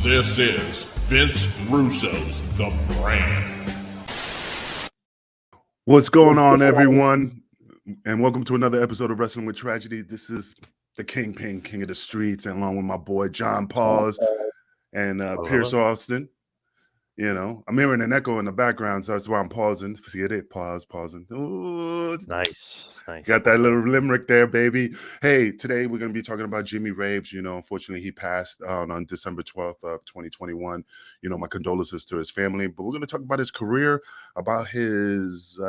This is Vince Russo's The Brand. What's going on, everyone? And welcome to another episode of Wrestling with Tragedy. This is the Kingpin, King of the Streets, and along with my boy John Paws and Piers Austin. You know, I'm hearing an echo in the background, so that's why I'm pausing. See it? Pausing. Ooh, nice. Got that little limerick there, baby. Hey, today we're going to be talking about Jimmy Rave. You know, unfortunately, he passed on December 12th of 2021. You know, my condolences to his family. But we're going to talk about his career, about his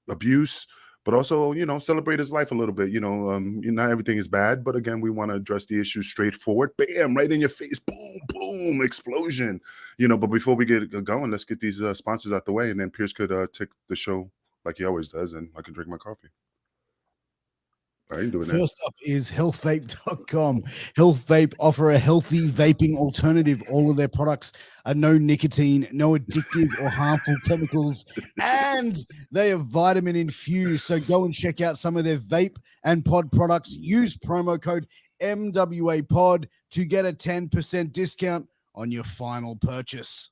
abuse, but also, you know, celebrate his life a little bit. You know, not everything is bad, but again, we want to address the issue straightforward. Bam, right in your face. Boom, boom, explosion. You know, but before we get going, let's get these sponsors out the way, and then Piers could take the show like he always does, and I can drink my coffee. I ain't doing that. First up is healthvape.com. Health Vape offer a healthy vaping alternative. All of their products are no nicotine, no addictive or harmful chemicals, and they are vitamin infused. So go and check out some of their vape and pod products. Use promo code MWAPOD to get a 10% discount on your final purchase.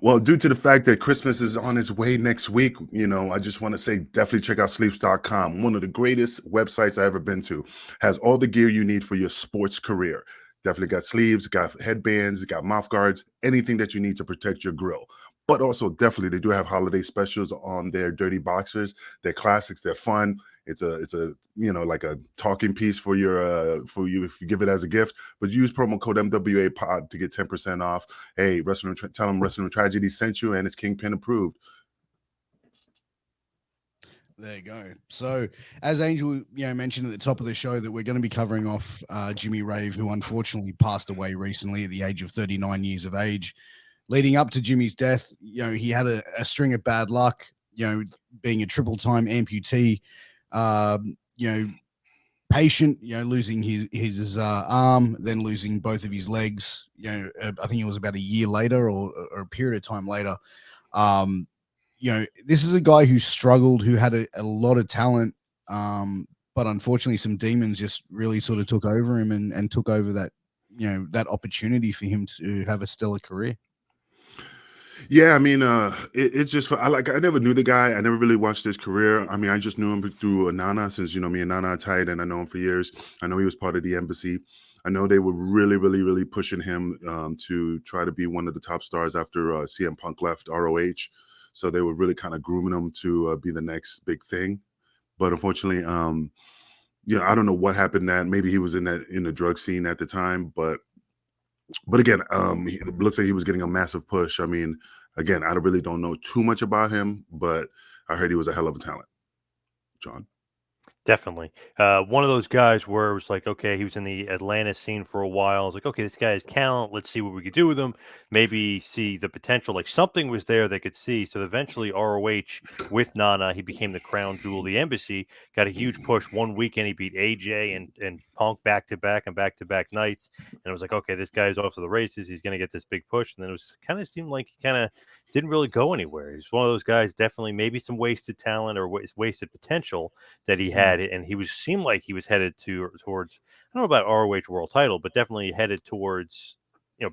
Well, due to the fact that Christmas is on its way next week, you know, I just want to say definitely check out sleeves.com. One of the greatest websites I've ever been to. Has all the gear you need for your sports career. Definitely got sleeves, got headbands, got mouth guards, anything that you need to protect your grill. But also, definitely, they do have holiday specials on their dirty boxers. They're classics. They're fun. It's a you know, like a talking piece for your for you if you give it as a gift. But use promo code MWA Pod to get 10% off. Hey, tell them Wrestling with Tragedy sent you, and it's Kingpin approved. There you go. So, as Angel, mentioned at the top of the show, that we're going to be covering off Jimmy Rave, who unfortunately passed away recently at the age of 39 years of age. Leading up to Jimmy's death, he had a string of bad luck. Being a triple-time amputee, patient, losing his arm, then losing both of his legs. I think it was about a year later or a period of time later. This is a guy who struggled, who had a lot of talent, but unfortunately some demons just really sort of took over him and took over that, that opportunity for him to have a stellar career. Yeah, I mean, it's just I never knew the guy. I never really watched his career. I mean, I just knew him through Nana, since me and Nana are tight, and I know him for years. I know he was part of the embassy. I know they were really, really, really pushing him to try to be one of the top stars after CM Punk left ROH. So they were really kind of grooming him to be the next big thing. But unfortunately, I don't know what happened. That maybe he was in the drug scene at the time, but again, it looks like he was getting a massive push. I mean, again, I really don't know too much about him, but I heard he was a hell of a talent. John? Definitely. One of those guys where it was like, okay, he was in the Atlanta scene for a while. I was like, okay, this guy has talent. Let's see what we could do with him. Maybe see the potential. Like something was there they could see. So eventually ROH with Nana, he became the crown jewel of the embassy, got a huge push. One weekend he beat AJ and Punk back-to-back nights. And it was like, okay, this guy's off to the races. He's going to get this big push. And then it was kind of seemed like he kind of didn't really go anywhere. He's one of those guys, definitely maybe some wasted talent or wasted potential that he had. And he seemed like he was headed towards, I don't know about ROH world title, but definitely headed towards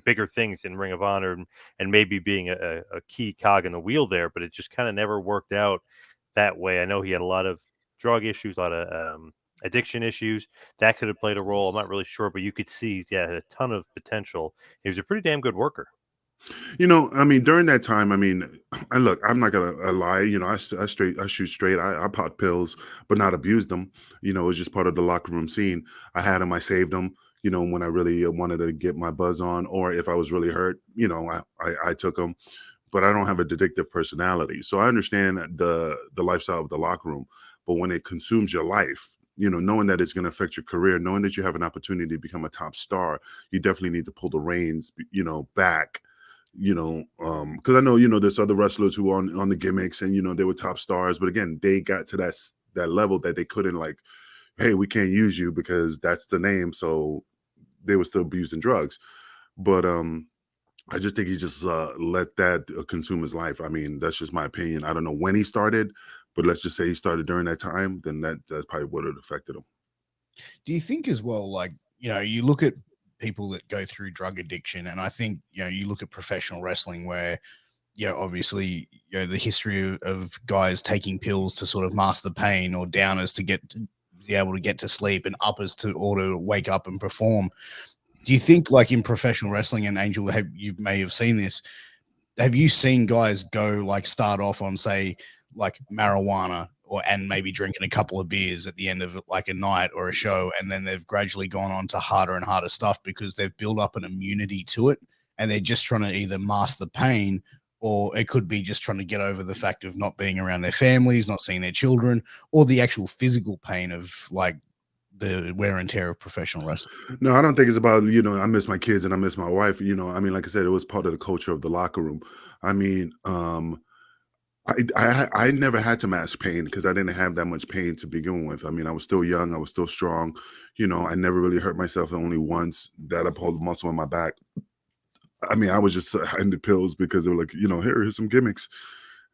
bigger things in Ring of Honor and maybe being a key cog in the wheel there. But it just kind of never worked out that way. I know he had a lot of drug issues, a lot of addiction issues that could have played a role. I'm not really sure, but you could see he had a ton of potential. He was a pretty damn good worker. I mean, during that time, I mean, and look, I'm not gonna lie. I shoot straight. I popped pills, but not abused them. It was just part of the locker room scene. I had them. I saved them. When I really wanted to get my buzz on, or if I was really hurt, I took them. But I don't have a addictive personality, so I understand the lifestyle of the locker room. But when it consumes your life, knowing that it's going to affect your career, knowing that you have an opportunity to become a top star, you definitely need to pull the reins, back. Because I know, there's other wrestlers who are on the gimmicks and, they were top stars. But again, they got to that level that they couldn't like, hey, we can't use you because that's the name. So they were still abusing drugs. But I just think he just let that consume his life. I mean, that's just my opinion. I don't know when he started, but let's just say he started during that time. Then that's probably what it affected him. Do you think as well, like, you look at people that go through drug addiction, and I think you look at professional wrestling where obviously the history of guys taking pills to sort of mask the pain, or downers to be able to get to sleep, and uppers to order to wake up and perform. Do you think, like in professional wrestling, and Angel, you may have seen this, have you seen guys go like start off on, say, like marijuana and maybe drinking a couple of beers at the end of like a night or a show, and then they've gradually gone on to harder and harder stuff because they've built up an immunity to it, and they're just trying to either mask the pain, or it could be just trying to get over the fact of not being around their families, not seeing their children, or the actual physical pain of like the wear and tear of professional wrestling? No, I don't think it's about, I miss my kids and I miss my wife. I mean, like I said, it was part of the culture of the locker room. I mean, I never had to mask pain because I didn't have that much pain to begin with. I mean, I was still young, I was still strong. I never really hurt myself, only once that I pulled a muscle in my back. I mean, I was just hiding the pills because they were like, here's some gimmicks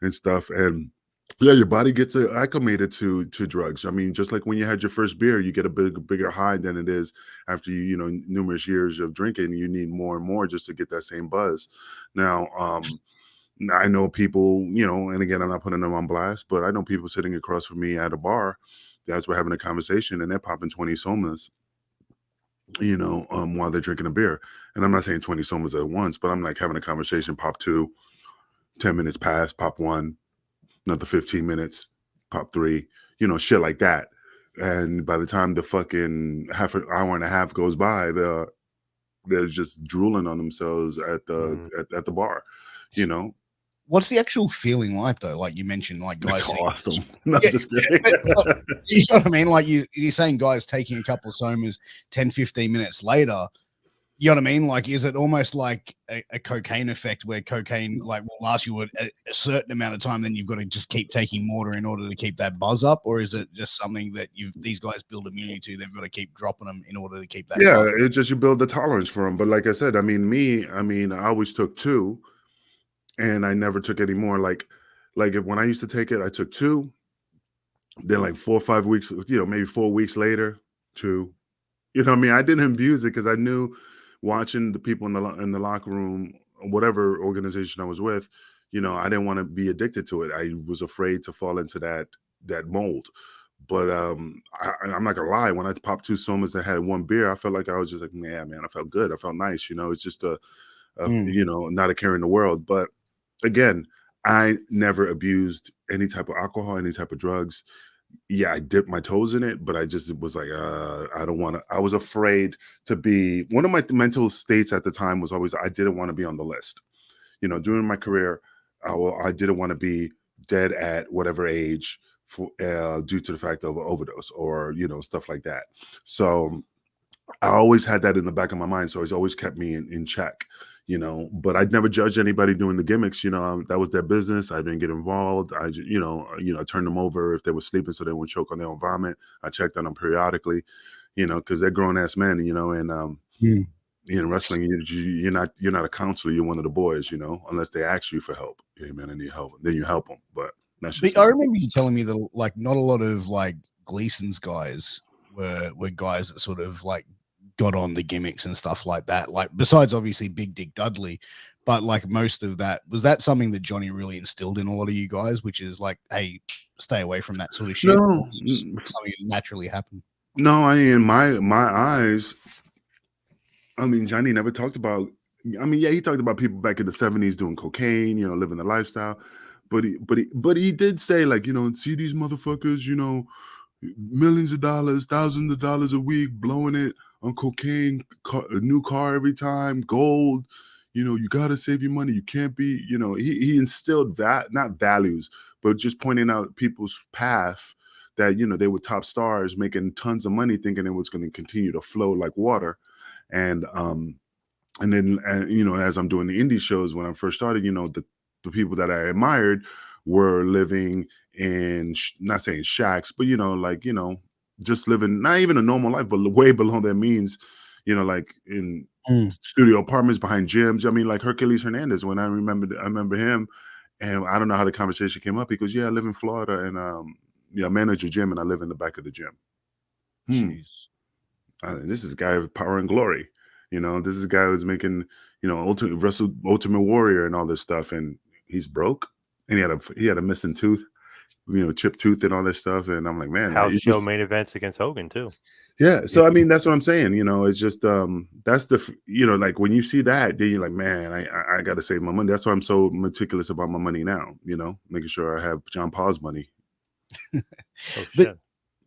and stuff. And yeah, your body gets acclimated to drugs. I mean, just like when you had your first beer, you get a bigger high than it is after numerous years of drinking. You need more and more just to get that same buzz. Now, I know people, and again, I'm not putting them on blast, but I know people sitting across from me at a bar, as we're having a conversation, and they're popping 20 somas, while they're drinking a beer. And I'm not saying 20 somas at once, but I'm like having a conversation, pop 2, 10 minutes pass, pop 1, another 15 minutes, pop 3, shit like that. And by the time the fucking half an hour and a half goes by, they're just drooling on themselves at the bar, What's the actual feeling like, though? Like you mentioned, like guys It's saying, awesome. No, yeah, just kidding. but, you know what I mean? Like you're saying guys taking a couple of somas 10, 15 minutes later, you know what I mean? Like, is it almost like a cocaine effect where cocaine like will last you a certain amount of time, then you've got to just keep taking more in order to keep that buzz up? Or is it just something that these guys build immunity to? They've got to keep dropping them in order to keep that Yeah, buzz. it's just you build the tolerance for them. But like I said, I mean, I always took 2 and I never took any more. Like if when I used to take it, I took 2, then like 4 or 5 weeks, maybe 4 weeks later, 2. I mean, I didn't abuse it because I knew watching the people in the locker room, whatever organization I was with, I didn't want to be addicted to it. I was afraid to fall into that mold. But I'm not gonna lie, when I popped 2 somas and had 1 beer, I felt like I was just like, yeah, man, I felt good. I felt nice. It's just not a care in the world. But again, I never abused any type of alcohol, any type of drugs. Yeah, I dipped my toes in it, but I just was like, I don't want to. I was afraid to be. One of my mental states at the time was always I didn't want to be on the list. During my career, I didn't want to be dead at whatever age for due to the fact of an overdose or stuff like that. So I always had that in the back of my mind, so it's always kept me in check. But I'd never judge anybody doing the gimmicks. That was their business. I didn't get involved. I I turned them over if they were sleeping so they wouldn't choke on their own vomit. I checked on them periodically, because they're grown ass men, and in wrestling, you're not a counselor. You're one of the boys, unless they ask you for help. Hey man, I need help. Then you help them. But that's just I remember you telling me that like not a lot of like Gleason's guys were guys that sort of like got on the gimmicks and stuff like that. Like besides obviously Big Dick Dudley, but like most of that was that something that Johnny really instilled in a lot of you guys, which is like, hey, stay away from that sort of shit. no, Just something that naturally happened. no. I mean, in my eyes, I mean, Johnny never talked about. I mean, yeah, he talked about people back in the '70s doing cocaine, living the lifestyle. But he did say like, see these motherfuckers, millions of dollars, thousands of dollars a week, blowing it on cocaine, a new car every time, gold. You gotta save your money. You can't be. He instilled that not values, but just pointing out people's path that they were top stars making tons of money, thinking it was going to continue to flow like water. And then as I'm doing the indie shows when I first started, the people that I admired were living in not saying shacks, but just living not even a normal life, but way below their means, like in studio apartments behind gyms. I mean, like Hercules Hernandez. When I remember him, and I don't know how the conversation came up. He goes, "Yeah, I live in Florida, and I manage a gym, and I live in the back of the gym." Jeez. This is a guy of power and glory. You know, this is a guy who's making, you know, Ultimate Warrior and all this stuff, and he's broke, and he had a missing tooth, you know, chipped tooth and all this stuff, and I'm like, man, House it show just main events against Hogan too. yeah. So I mean, that's what I'm saying. You know, it's just that's you know, like when you see that, then you're like, man, I got to save my money. That's why I'm so meticulous about my money now. You know, making sure I have John Paul's money. Oh But shit.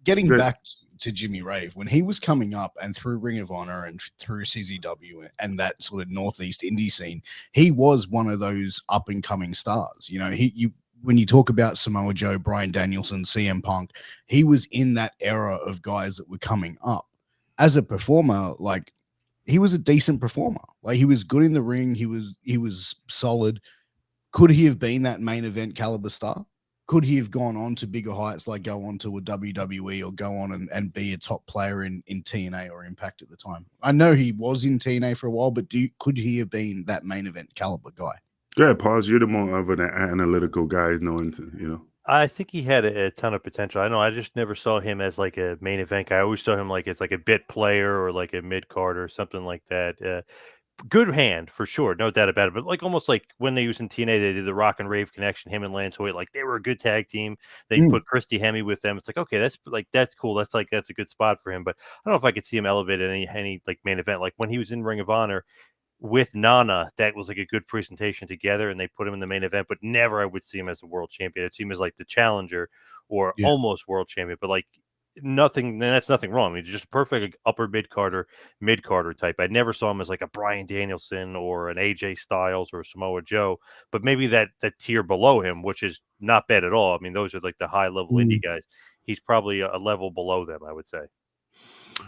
getting Good. back to Jimmy Rave, when he was coming up and through Ring of Honor and through CZW and that sort of Northeast indie scene, he was one of those up and coming stars. You know, when you talk about Samoa Joe, Bryan Danielson, CM Punk, he was in that era of guys that were coming up. As a performer, like he was a decent performer. Like he was good in the ring. He was solid. Could he have been that main event caliber star? Could he have gone on to bigger heights, like go on to a WWE or go on and be a top player in TNA or Impact at the time? I know he was in TNA for a while, but could he have been that main event caliber guy? Yeah, pause. You're the more of an analytical guy, knowing, you know. I think he had a ton of potential. I know I just never saw him as like a main event guy. I always saw him like as like a bit player or like a mid card or something like that. Good hand for sure, no doubt about it. But like almost like when they used in TNA, they did the Rock and Rave connection. Him and Lance Hoyt, like they were a good tag team. They Mm. put Christy Hemme with them. It's like okay, that's cool. That's a good spot for him. But I don't know if I could see him elevated any like main event. Like when he was in Ring of Honor with Nana, that was like a good presentation together, and they put him in the main event. But never I would see him as a world champion. I'd see him as like the challenger or Yeah. almost world champion. But like nothing, that's nothing wrong. I mean, just perfect like, upper mid Carter type. I never saw him as like a Bryan Danielson or an AJ Styles or Samoa Joe, but maybe that tier below him, which is not bad at all. I mean, those are like the high level indie guys. He's probably a level below them, I would say.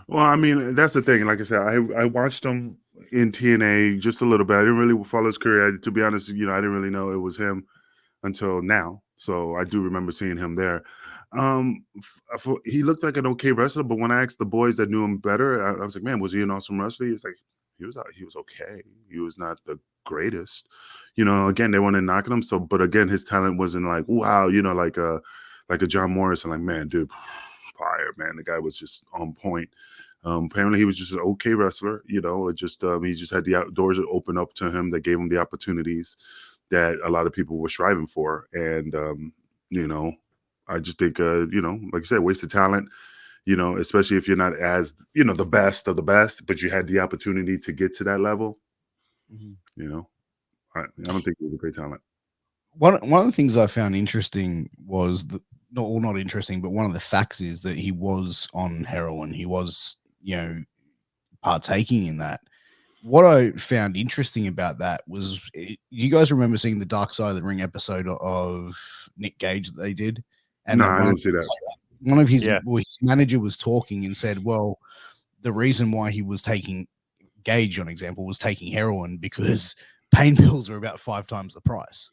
Well, I mean, that's the thing. Like I said, I watched him in TNA just a little bit. I didn't really follow his career. To be honest, you know, I didn't really know it was him until now. So I do remember seeing him there. He looked like an okay wrestler, but when I asked the boys that knew him better, I was like, man, was he an awesome wrestler? He was like, he was okay. He was not the greatest. You know, again, they weren't knocking him. So, but again, his talent wasn't like, wow, you know, like a John Morrison, like, man, dude, fire, man. The guy was just on point. Apparently he was just an okay wrestler, you know, it just he just had the outdoors that open up to him that gave him the opportunities that a lot of people were striving for. And you know, I just think you know, like I said, wasted talent, you know, especially if you're not as, you know, the best of the best, but you had the opportunity to get to that level, you know. I don't think he was a great talent. One of the things I found interesting was that not interesting, but one of the facts is that he was on heroin. He was, you know, partaking in that. What I found interesting about that was, you guys remember seeing the Dark Side of the Ring episode of Nick Gage that they did, and No, that I didn't see that. one of his, Yeah. well, his manager was talking and said, well, the reason why he was taking Gage, on example, was taking heroin because pain pills are about 5 times the price.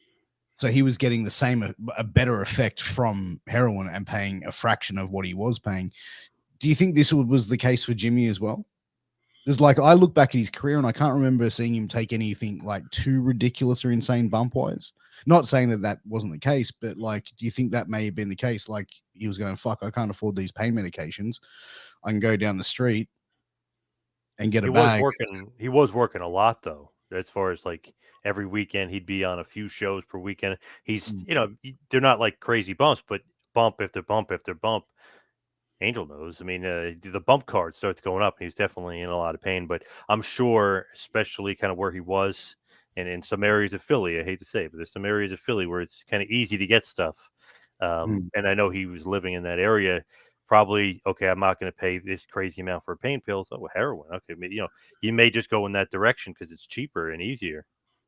So he was getting the same, a better effect from heroin and paying a fraction of what he was paying. Do you think this was the case for Jimmy as well? Because like I look back at his career and I can't remember seeing him take anything like too ridiculous or insane bump wise. Not saying that wasn't the case, but like, do you think that may have been the case? Like he was going, fuck, I can't afford these pain medications. I can go down the street and get a bag. He was working a lot though, as far as like every weekend he'd be on a few shows per weekend. He's, you know, they're not like crazy bumps, but bump after bump after bump. Angel knows. I mean, the bump card starts going up. And he's definitely in a lot of pain, but I'm sure, especially kind of where he was, and in some areas of Philly, I hate to say it, but there's some areas of Philly where it's kind of easy to get stuff. And I know he was living in that area. Probably okay. I'm not going to pay this crazy amount for pain pills. Oh, heroin. Okay, you know, you may just go in that direction because it's cheaper and easier.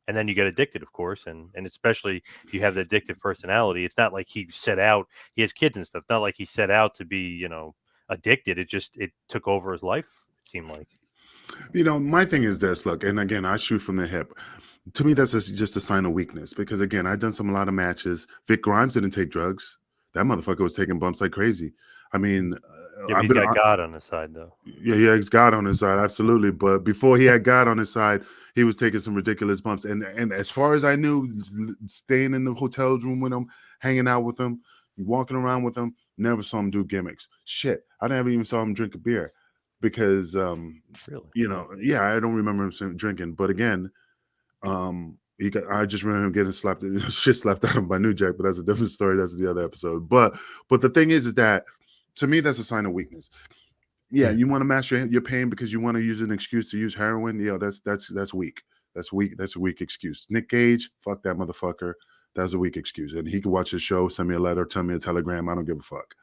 And then you get addicted, of course, and especially if you have the addictive personality. It's not like he set out. He has kids and stuff. Not like he set out to be, you know, addicted. It took over his life. It seemed like. You know, my thing is this, look, and again, I shoot from the hip. To me, that's just a sign of weakness because, again, I've done a lot of matches. Vic Grimes didn't take drugs. That motherfucker was taking bumps like crazy. I mean, Yeah, but he's got God on his side, though. yeah, he has God on his side, absolutely. But before he had God on his side, he was taking some ridiculous bumps. And as far as I knew, staying in the hotel room with him, hanging out with him, walking around with him, never saw him do gimmicks. Shit, I never even saw him drink a beer. because Really? you know, yeah, I don't remember him drinking, but again, I just remember him getting slapped, shit slapped out of him by New Jack, but that's a different story. That's the other episode. But the thing is that to me, that's a sign of weakness. Yeah, Yeah. you want to mask your pain because you want to use an excuse to use heroin. Yeah, that's weak. That's weak. That's a weak excuse. Nick Gage, fuck that motherfucker. That was a weak excuse. And he could watch his show, send me a letter, tell me a telegram. I don't give a fuck.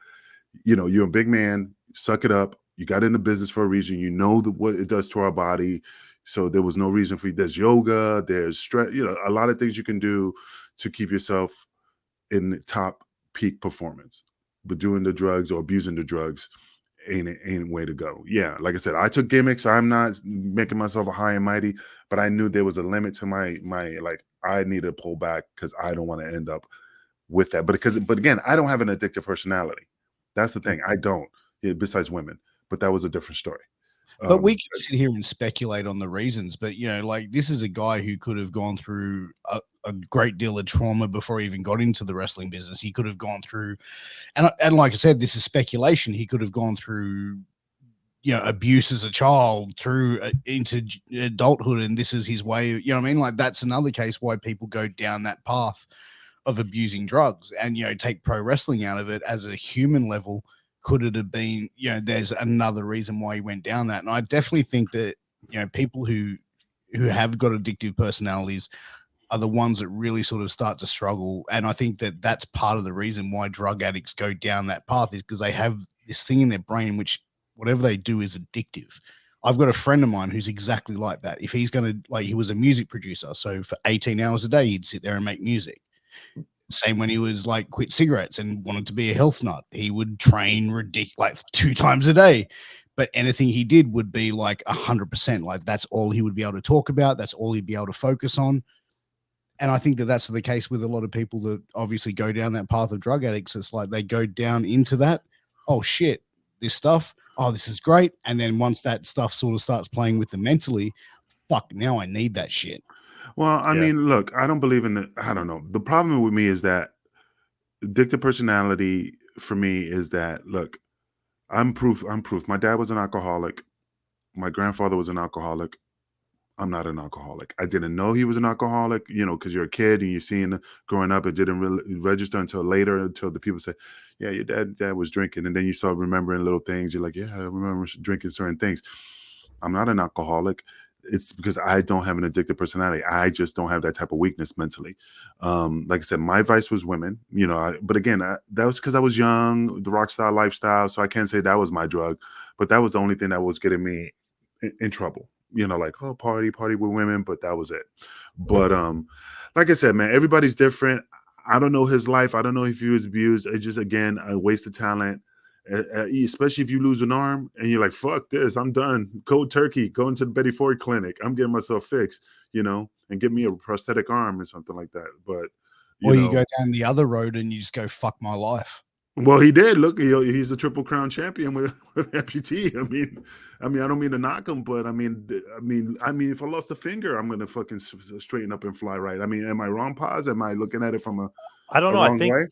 You know, you're a big man. Suck it up. You got in the business for a reason. You know what it does to our body. So there was no reason for you. There's yoga. There's stress. You know, a lot of things you can do to keep yourself in top peak performance. But doing the drugs or abusing the drugs ain't way to go. Yeah, like I said, I took gimmicks. I'm not making myself a high and mighty, but I knew there was a limit to my like I needed to pull back because I don't want to end up with that. But again, I don't have an addictive personality. That's the thing. I don't. Yeah, besides women, but that was a different story. But we can sit here and speculate on the reasons. But you know, like this is a guy who could have gone through a great deal of trauma before he even got into the wrestling business. He could have gone through, and like I said, this is speculation. He could have gone through, you know, abuse as a child through into adulthood, and this is his way. You know what I mean? Like that's another case why people go down that path of abusing drugs, and you know, take pro wrestling out of it as a human level. Could it have been, you know, there's another reason why he went down that. And I definitely think that, you know, people who have got addictive personalities are the ones that really sort of start to struggle. And I think that that's part of the reason why drug addicts go down that path is because they have this thing in their brain, which whatever they do is addictive. I've got a friend of mine who's exactly like that. If he's going to, like, he was a music producer. So for 18 hours a day, he'd sit there and make music. Same when he was like quit cigarettes and wanted to be a health nut. He would train like 2 times a day, but anything he did would be like 100%. Like that's all he would be able to talk about. That's all he'd be able to focus on. And I think that that's the case with a lot of people that obviously go down that path of drug addicts. It's like they go down into that. Oh shit, this stuff. Oh, this is great. And then once that stuff sort of starts playing with them mentally, fuck, now I need that shit. Well, I mean, look, I don't believe in the. I don't know. The problem with me is that addictive personality for me is that look, I'm proof. I'm proof. My dad was an alcoholic. My grandfather was an alcoholic. I'm not an alcoholic. I didn't know he was an alcoholic, you know, because you're a kid and you're seeing growing up. It didn't really register until later, until the people say, "Yeah, your dad was drinking," and then you start remembering little things. You're like, "Yeah, I remember drinking certain things." I'm not an alcoholic. It's because I don't have an addictive personality. I just don't have that type of weakness mentally. Like I said, my vice was women, you know, but again, that was because I was young, the rock star lifestyle. So I can't say that was my drug, but that was the only thing that was getting me in trouble. You know, like, oh, party with women, but that was it. But like I said, man, everybody's different. I don't know his life. I don't know if he was abused. It's just, again, a waste of talent. Especially if you lose an arm and you're like, fuck this, I'm done. Cold turkey, going to the Betty Ford clinic. I'm getting myself fixed, you know, and give me a prosthetic arm or something like that. But, Or you go down the other road and you just go, fuck my life. Well, he did. Look, he's a Triple Crown champion with amputee. I mean, I don't mean to knock him, but I mean, if I lost a finger, I'm gonna fucking straighten up and fly right. I mean, am I wrong, Paz? Am I looking at it from I don't know. wrong way?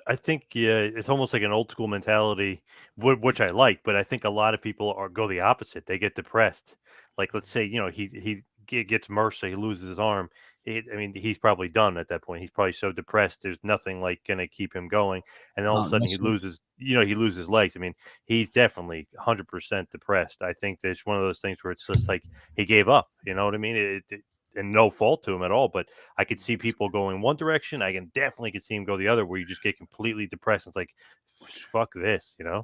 I think yeah, it's almost like an old school mentality, which I like. But I think a lot of people go the opposite. They get depressed. Like let's say he gets MRSA, he loses his arm. I mean, he's probably done at that point. He's probably so depressed. There's nothing like gonna keep him going. And then all of a sudden he loses legs. I mean, he's definitely 100% depressed. I think that's one of those things where it's just like he gave up. You know what I mean? And no fault to him at all, but I could see people going one direction. I can definitely could see him go the other, where you just get completely depressed. It's like, fuck this, you know?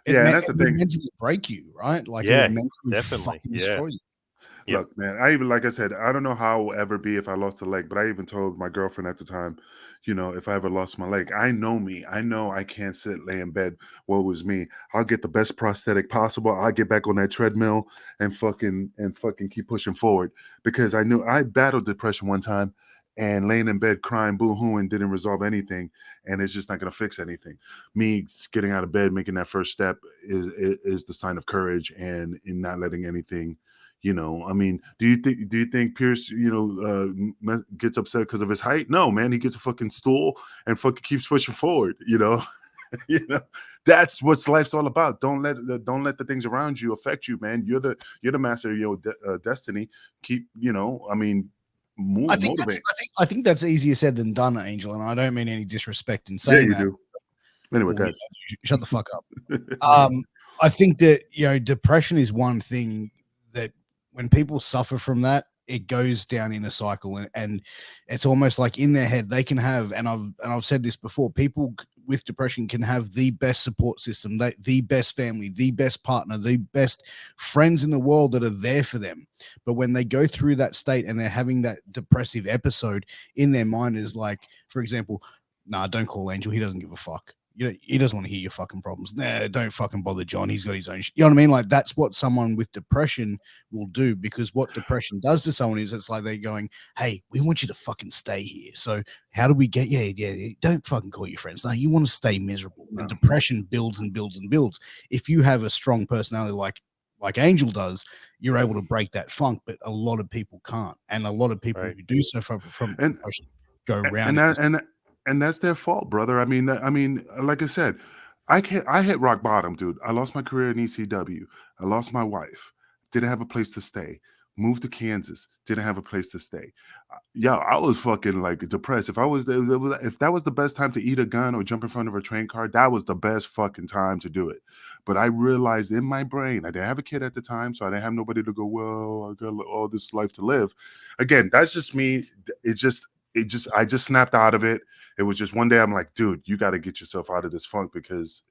Yeah, and that's the It would thing. mentally break you, right? Like it Yeah, would mentally definitely. fucking destroy you. Yep. Look, man, I even, like I said, I don't know how it will ever be if I lost a leg, but I even told my girlfriend at the time, you know, if I ever lost my leg, I know me. I know I can't lay in bed. What was me? I'll get the best prosthetic possible. I'll get back on that treadmill and fucking keep pushing forward, because I knew I battled depression one time, and laying in bed crying, boo-hooing didn't resolve anything, and it's just not going to fix anything. Me getting out of bed, making that first step is the sign of courage, and in not letting anything. You know, I mean, do you think Pierce, you know, gets upset because of his height? No, man, he gets a fucking stool and fucking keeps pushing forward. You know, you know, That's what life's all about. Don't let the things around you affect you, man. You're the master of your destiny. Keep, I mean, motivate. I think that's easier said than done, Angel, and I don't mean any disrespect in Yeah, saying you that. do. Anyway, Well, go shut the fuck up. ahead. I think that depression is one thing that when people suffer from that, it goes down in a cycle, and it's almost like in their head they can have, and I've said this before, people with depression can have the best support system, the best family, the best partner, the best friends in the world that are there for them. But when they go through that state and they're having that depressive episode, in their mind is like, for example, nah, don't call Angel. He doesn't give a fuck. He doesn't want to hear your fucking problems. Nah, don't fucking bother John. He's got his own You know what I mean? Like, that's what someone with depression will do, because what depression does to someone is it's like they're going, hey, we want you to fucking stay here. So how do we get, yeah, don't fucking call your friends. No, you want to stay miserable. No. And depression builds and builds and builds. If you have a strong personality like Angel does, you're able to break that funk, but a lot of people can't. And a lot of people who do suffer from depression go around and that's their fault, brother. I mean, like I said, I hit rock bottom, dude. I lost my career in ECW. I lost my wife. Didn't have a place to stay. Moved to Kansas. Didn't have a place to stay. Yeah, I was fucking like depressed. If that was the best time to eat a gun or jump in front of a train car, that was the best fucking time to do it. But I realized in my brain, I didn't have a kid at the time, so I didn't have nobody to go, well, I got all this life to live. Again, that's just me. I just snapped out of it. It was just one day I'm like, dude, you got to get yourself out of this funk, because,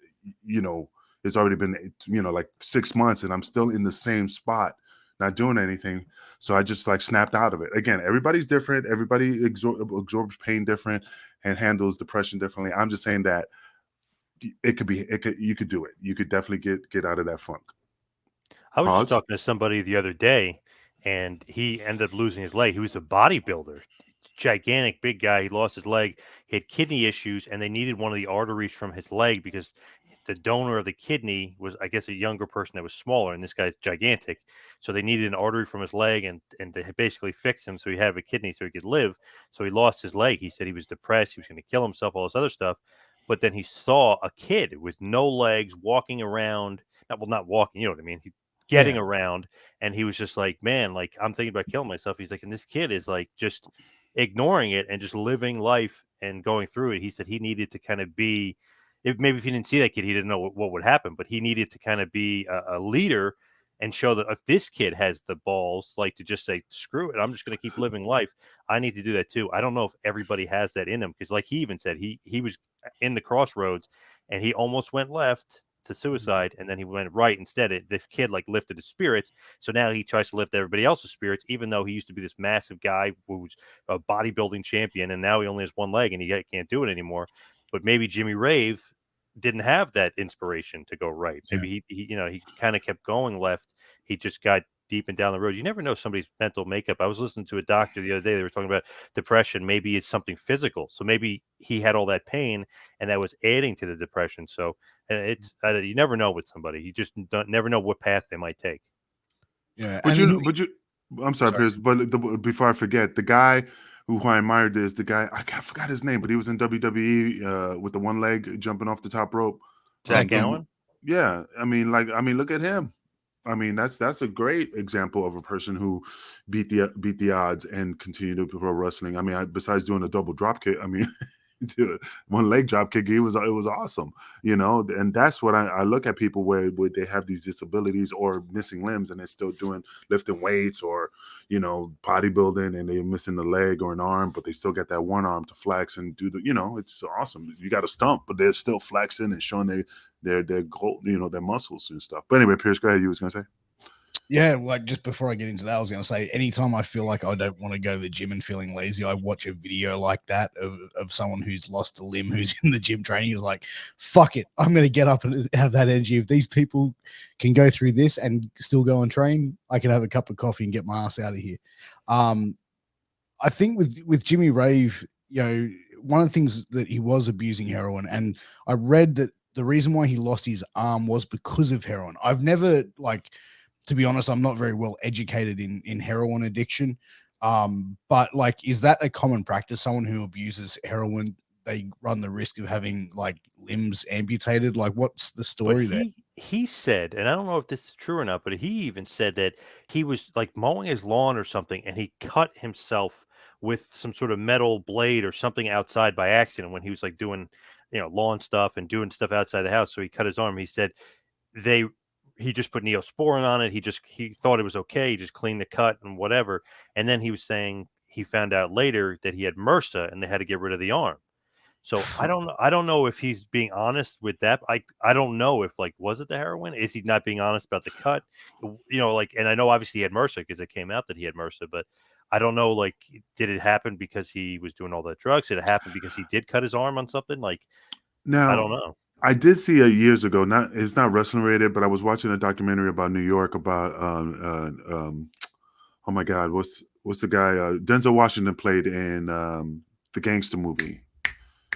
it's already been, like 6 months and I'm still in the same spot, not doing anything. So I just like snapped out of it. Again, everybody's different. Everybody absorbs pain different and handles depression differently. I'm just saying that you could do it. You could definitely get out of that funk. I was just talking to somebody the other day, and he ended up losing his leg. He was a bodybuilder, gigantic, big guy. He lost his leg. He had kidney issues, and they needed one of the arteries from his leg because the donor of the kidney was, I guess, a younger person that was smaller, and this guy's gigantic. So they needed an artery from his leg, and they basically fixed him so he had a kidney so he could live. So he lost his leg. He said he was depressed. He was going to kill himself, all this other stuff. But then he saw a kid with no legs walking around. Not walking, you know what I mean? Getting around, and he was just like, man, like, I'm thinking about killing myself. He's like, and this kid is like just ignoring it and just living life and going through it. He said he needed to kind of be, if he didn't see that kid, he didn't know what would happen, but he needed to kind of be a leader and show that if this kid has the balls, like, to just say, screw it, I'm just going to keep living life, I need to do that too. I don't know if everybody has that in him, because like he even said, he was in the crossroads and he almost went left to suicide, and then he went right instead. This kid like lifted his spirits, so now he tries to lift everybody else's spirits, even though he used to be this massive guy who's a bodybuilding champion, and now he only has one leg and he can't do it anymore. But maybe Jimmy Rave didn't have that inspiration to go right. Maybe he kind of kept going left. He just got deep and down the road. You never know somebody's mental makeup. I was listening to a doctor the other day. They were talking about depression. Maybe it's something physical. So maybe he had all that pain and that was adding to the depression. So you never know with somebody. You just never know what path they might take. Yeah. I'm sorry, Piers, but before I forget, the guy who I admired is the guy, I forgot his name, but he was in WWE with the one leg jumping off the top rope. Zach Allen? Yeah. I mean, look at him. I mean, that's a great example of a person who beat the odds and continued to pro wrestling. I mean, besides doing a double drop kick, I mean, one leg drop kick, it was awesome, and that's what I look at people where they have these disabilities or missing limbs and they're still lifting weights or bodybuilding, and they're missing the leg or an arm, but they still get that one arm to flex and do it's awesome. You got a stump, but they're still flexing and showing their goal, their muscles and stuff. But anyway, Piers, go ahead. You was gonna say? Yeah, like just before I get into that, I was going to say, anytime I feel like I don't want to go to the gym and feeling lazy, I watch a video like that of someone who's lost a limb, who's in the gym training, is like, fuck it, I'm going to get up and have that energy. If these people can go through this and still go and train, I can have a cup of coffee and get my ass out of here. I think with Jimmy Rave, one of the things that he was abusing heroin, and I read that the reason why he lost his arm was because of heroin. I've never, to be honest, I'm not very well educated in heroin addiction. But is that a common practice? Someone who abuses heroin they run the risk of having like limbs amputated? Like, what's the But story there? he said, and I don't know if this is true or not, but he even said that he was like mowing his lawn or something, and he cut himself with some sort of metal blade or something outside by accident when he was like doing, lawn stuff and doing stuff outside the house. So he cut his arm. He said they he just put Neosporin on it. He thought it was okay. He just cleaned the cut and whatever. And then he was saying he found out later that he had MRSA and they had to get rid of the arm. So I don't know if he's being honest with that. I don't know if like was it the heroin? Is he not being honest about the cut? And I know obviously he had MRSA because it came out that he had MRSA, but I don't know like did it happen because he was doing all that drugs? Did it happen because he did cut his arm on something? Like I don't Now, know. I did see years ago. It's not wrestling related, but I was watching a documentary about New York about oh my God, what's the guy Denzel Washington played in the gangster movie.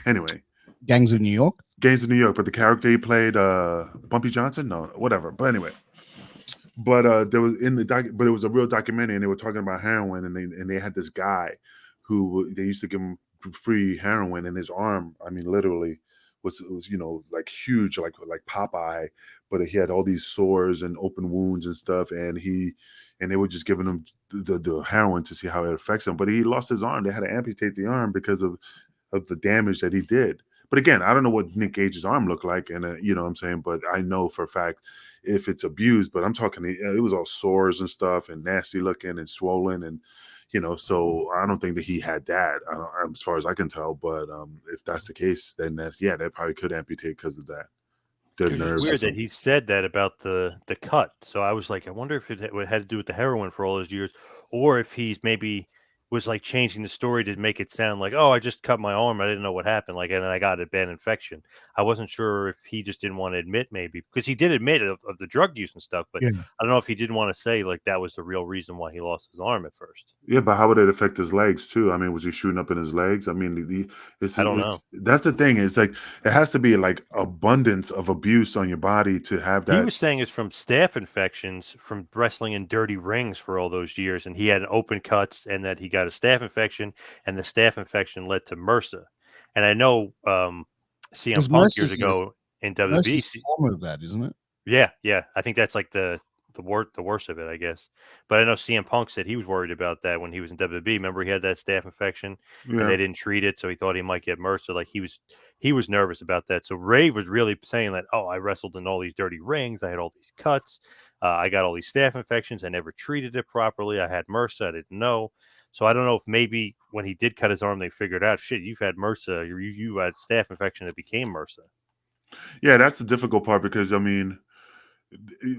Anyway, Gangs of New York. Gangs of New York, but the character he played, Bumpy Johnson, no, whatever. But anyway, there was but it was a real documentary, and they were talking about heroin, and they had this guy who they used to give him free heroin, and his arm, I mean, literally was like huge, like Popeye, but he had all these sores and open wounds and stuff, and they were just giving him the heroin to see how it affects him, but he lost his arm. They had to amputate the arm because of the damage that he did. But again, I don't know what Nick Gage's arm looked like, and you know what I'm saying, but I know for a fact if it's abused, but I'm talking, it was all sores and stuff and nasty looking and swollen, and so I don't think that he had that as far as I can tell. But if that's the case, then they probably could amputate because of that. Their It was nerves. weird that he said that about the cut. So I was like, I wonder if it had to do with the heroin for all those years, or if he's maybe was like changing the story to make it sound like, oh, I just cut my arm, I didn't know what happened, like, and I got a bad infection. I wasn't sure if he just didn't want to admit, maybe because he did admit of the drug use and stuff, but Yeah. I don't know if he didn't want to say like that was the real reason why he lost his arm at first. Yeah, but how would it affect his legs too? I mean, was he shooting up in his legs? I mean, I don't know. that's the thing. It's like it has to be like abundance of abuse on your body to have that. He was saying it's from staph infections from wrestling in dirty rings for all those years, and he had open cuts, and that he got a staph infection, and the staph infection led to MRSA. And I know CM Punk years ago in WWE. That's a form of that, isn't it? Yeah. I think that's like the worst of it, I guess. But I know CM Punk said he was worried about that when he was in WWE. Remember, he had that staph infection, and they didn't treat it, so he thought he might get MRSA. Like he was nervous about that. So Rave was really saying that, oh, I wrestled in all these dirty rings, I had all these cuts, I got all these staph infections, I never treated it properly, I had MRSA, I didn't know. So I don't know if maybe when he did cut his arm, they figured out, shit, you've had MRSA, you had staph infection that became MRSA. Yeah, that's the difficult part because I mean,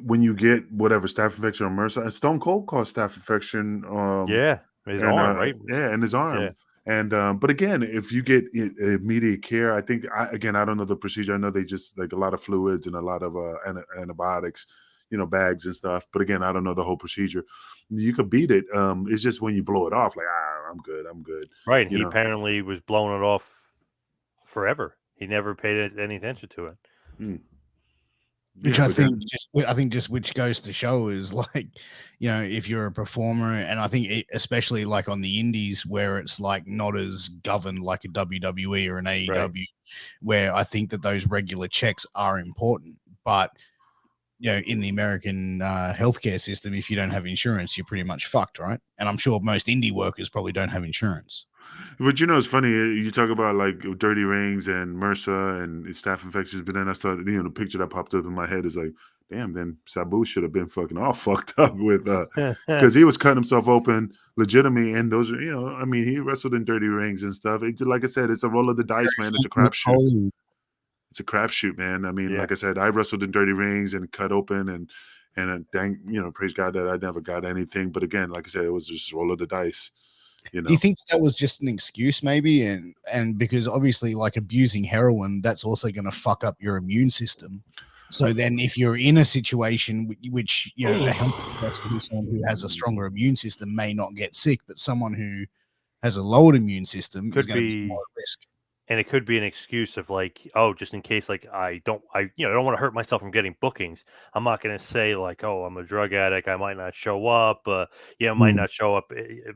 when you get whatever staph infection or MRSA, and Stone Cold caused staph infection. His arm, right? Yeah, in his arm. Yeah. And but again, if you get immediate care, I think I don't know the procedure. I know they just like a lot of fluids and a lot of antibiotics, bags and stuff. But again, I don't know the whole procedure. You could beat it. It's just when you blow it off, like I'm good. Right. And he apparently was blowing it off forever. He never paid any attention to it. Which I think just which goes to show is like, if you're a performer, and I think especially like on the indies where it's like not as governed like a WWE or an AEW, right, where I think that those regular checks are important. But in the American healthcare system, if you don't have insurance, you're pretty much fucked, right? And I'm sure most indie workers probably don't have insurance. But it's funny. You talk about like dirty rings and MRSA and staph infections, but then I started, the picture that popped up in my head is like, damn, then Sabu should have been fucking all fucked up with, because he was cutting himself open legitimately, and those are, I mean, he wrestled in dirty rings and stuff. Like I said, it's a roll of the dice, man. It's a crapshoot. It's a crapshoot, man. I mean, like I said, I wrestled in dirty rings and cut open, and thank praise God that I never got anything. But again, like I said, it was just a roll of the dice. Do you think that was just an excuse maybe? And because obviously like abusing heroin, that's also going to fuck up your immune system. So then if you're in a situation which a healthy person, someone who has a stronger immune system may not get sick, but someone who has a lowered immune system is going to be more at risk. And it could be an excuse of like, oh, just in case, like I don't want to hurt myself from getting bookings. I'm not going to say like, oh, I'm a drug addict. I might not show up. Might Mm. not show up,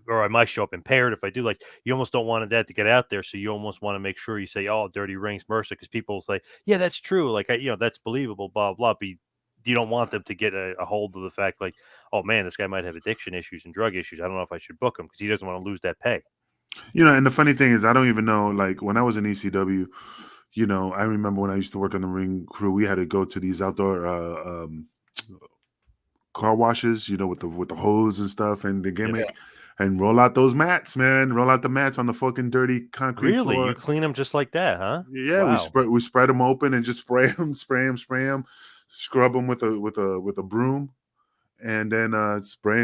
or I might show up impaired if I do. Like, you almost don't want that to get out there, so you almost want to make sure you say, oh, dirty rings, Mercer, because people will say, yeah, that's true. Like, that's believable. Blah blah. But you don't want them to get a hold of the fact, like, oh man, this guy might have addiction issues and drug issues. I don't know if I should book him because he doesn't want to lose that pay. And the funny thing is, I don't even know. Like when I was in ECW, I remember when I used to work on the ring crew, we had to go to these outdoor car washes, with the hose and stuff and the gimmick, and roll out those mats, man. Roll out the mats on the fucking dirty concrete Really, floor. you clean them just like that, huh? Yeah, Wow. we spread them open and just spray them, scrub them with a broom, and then spray,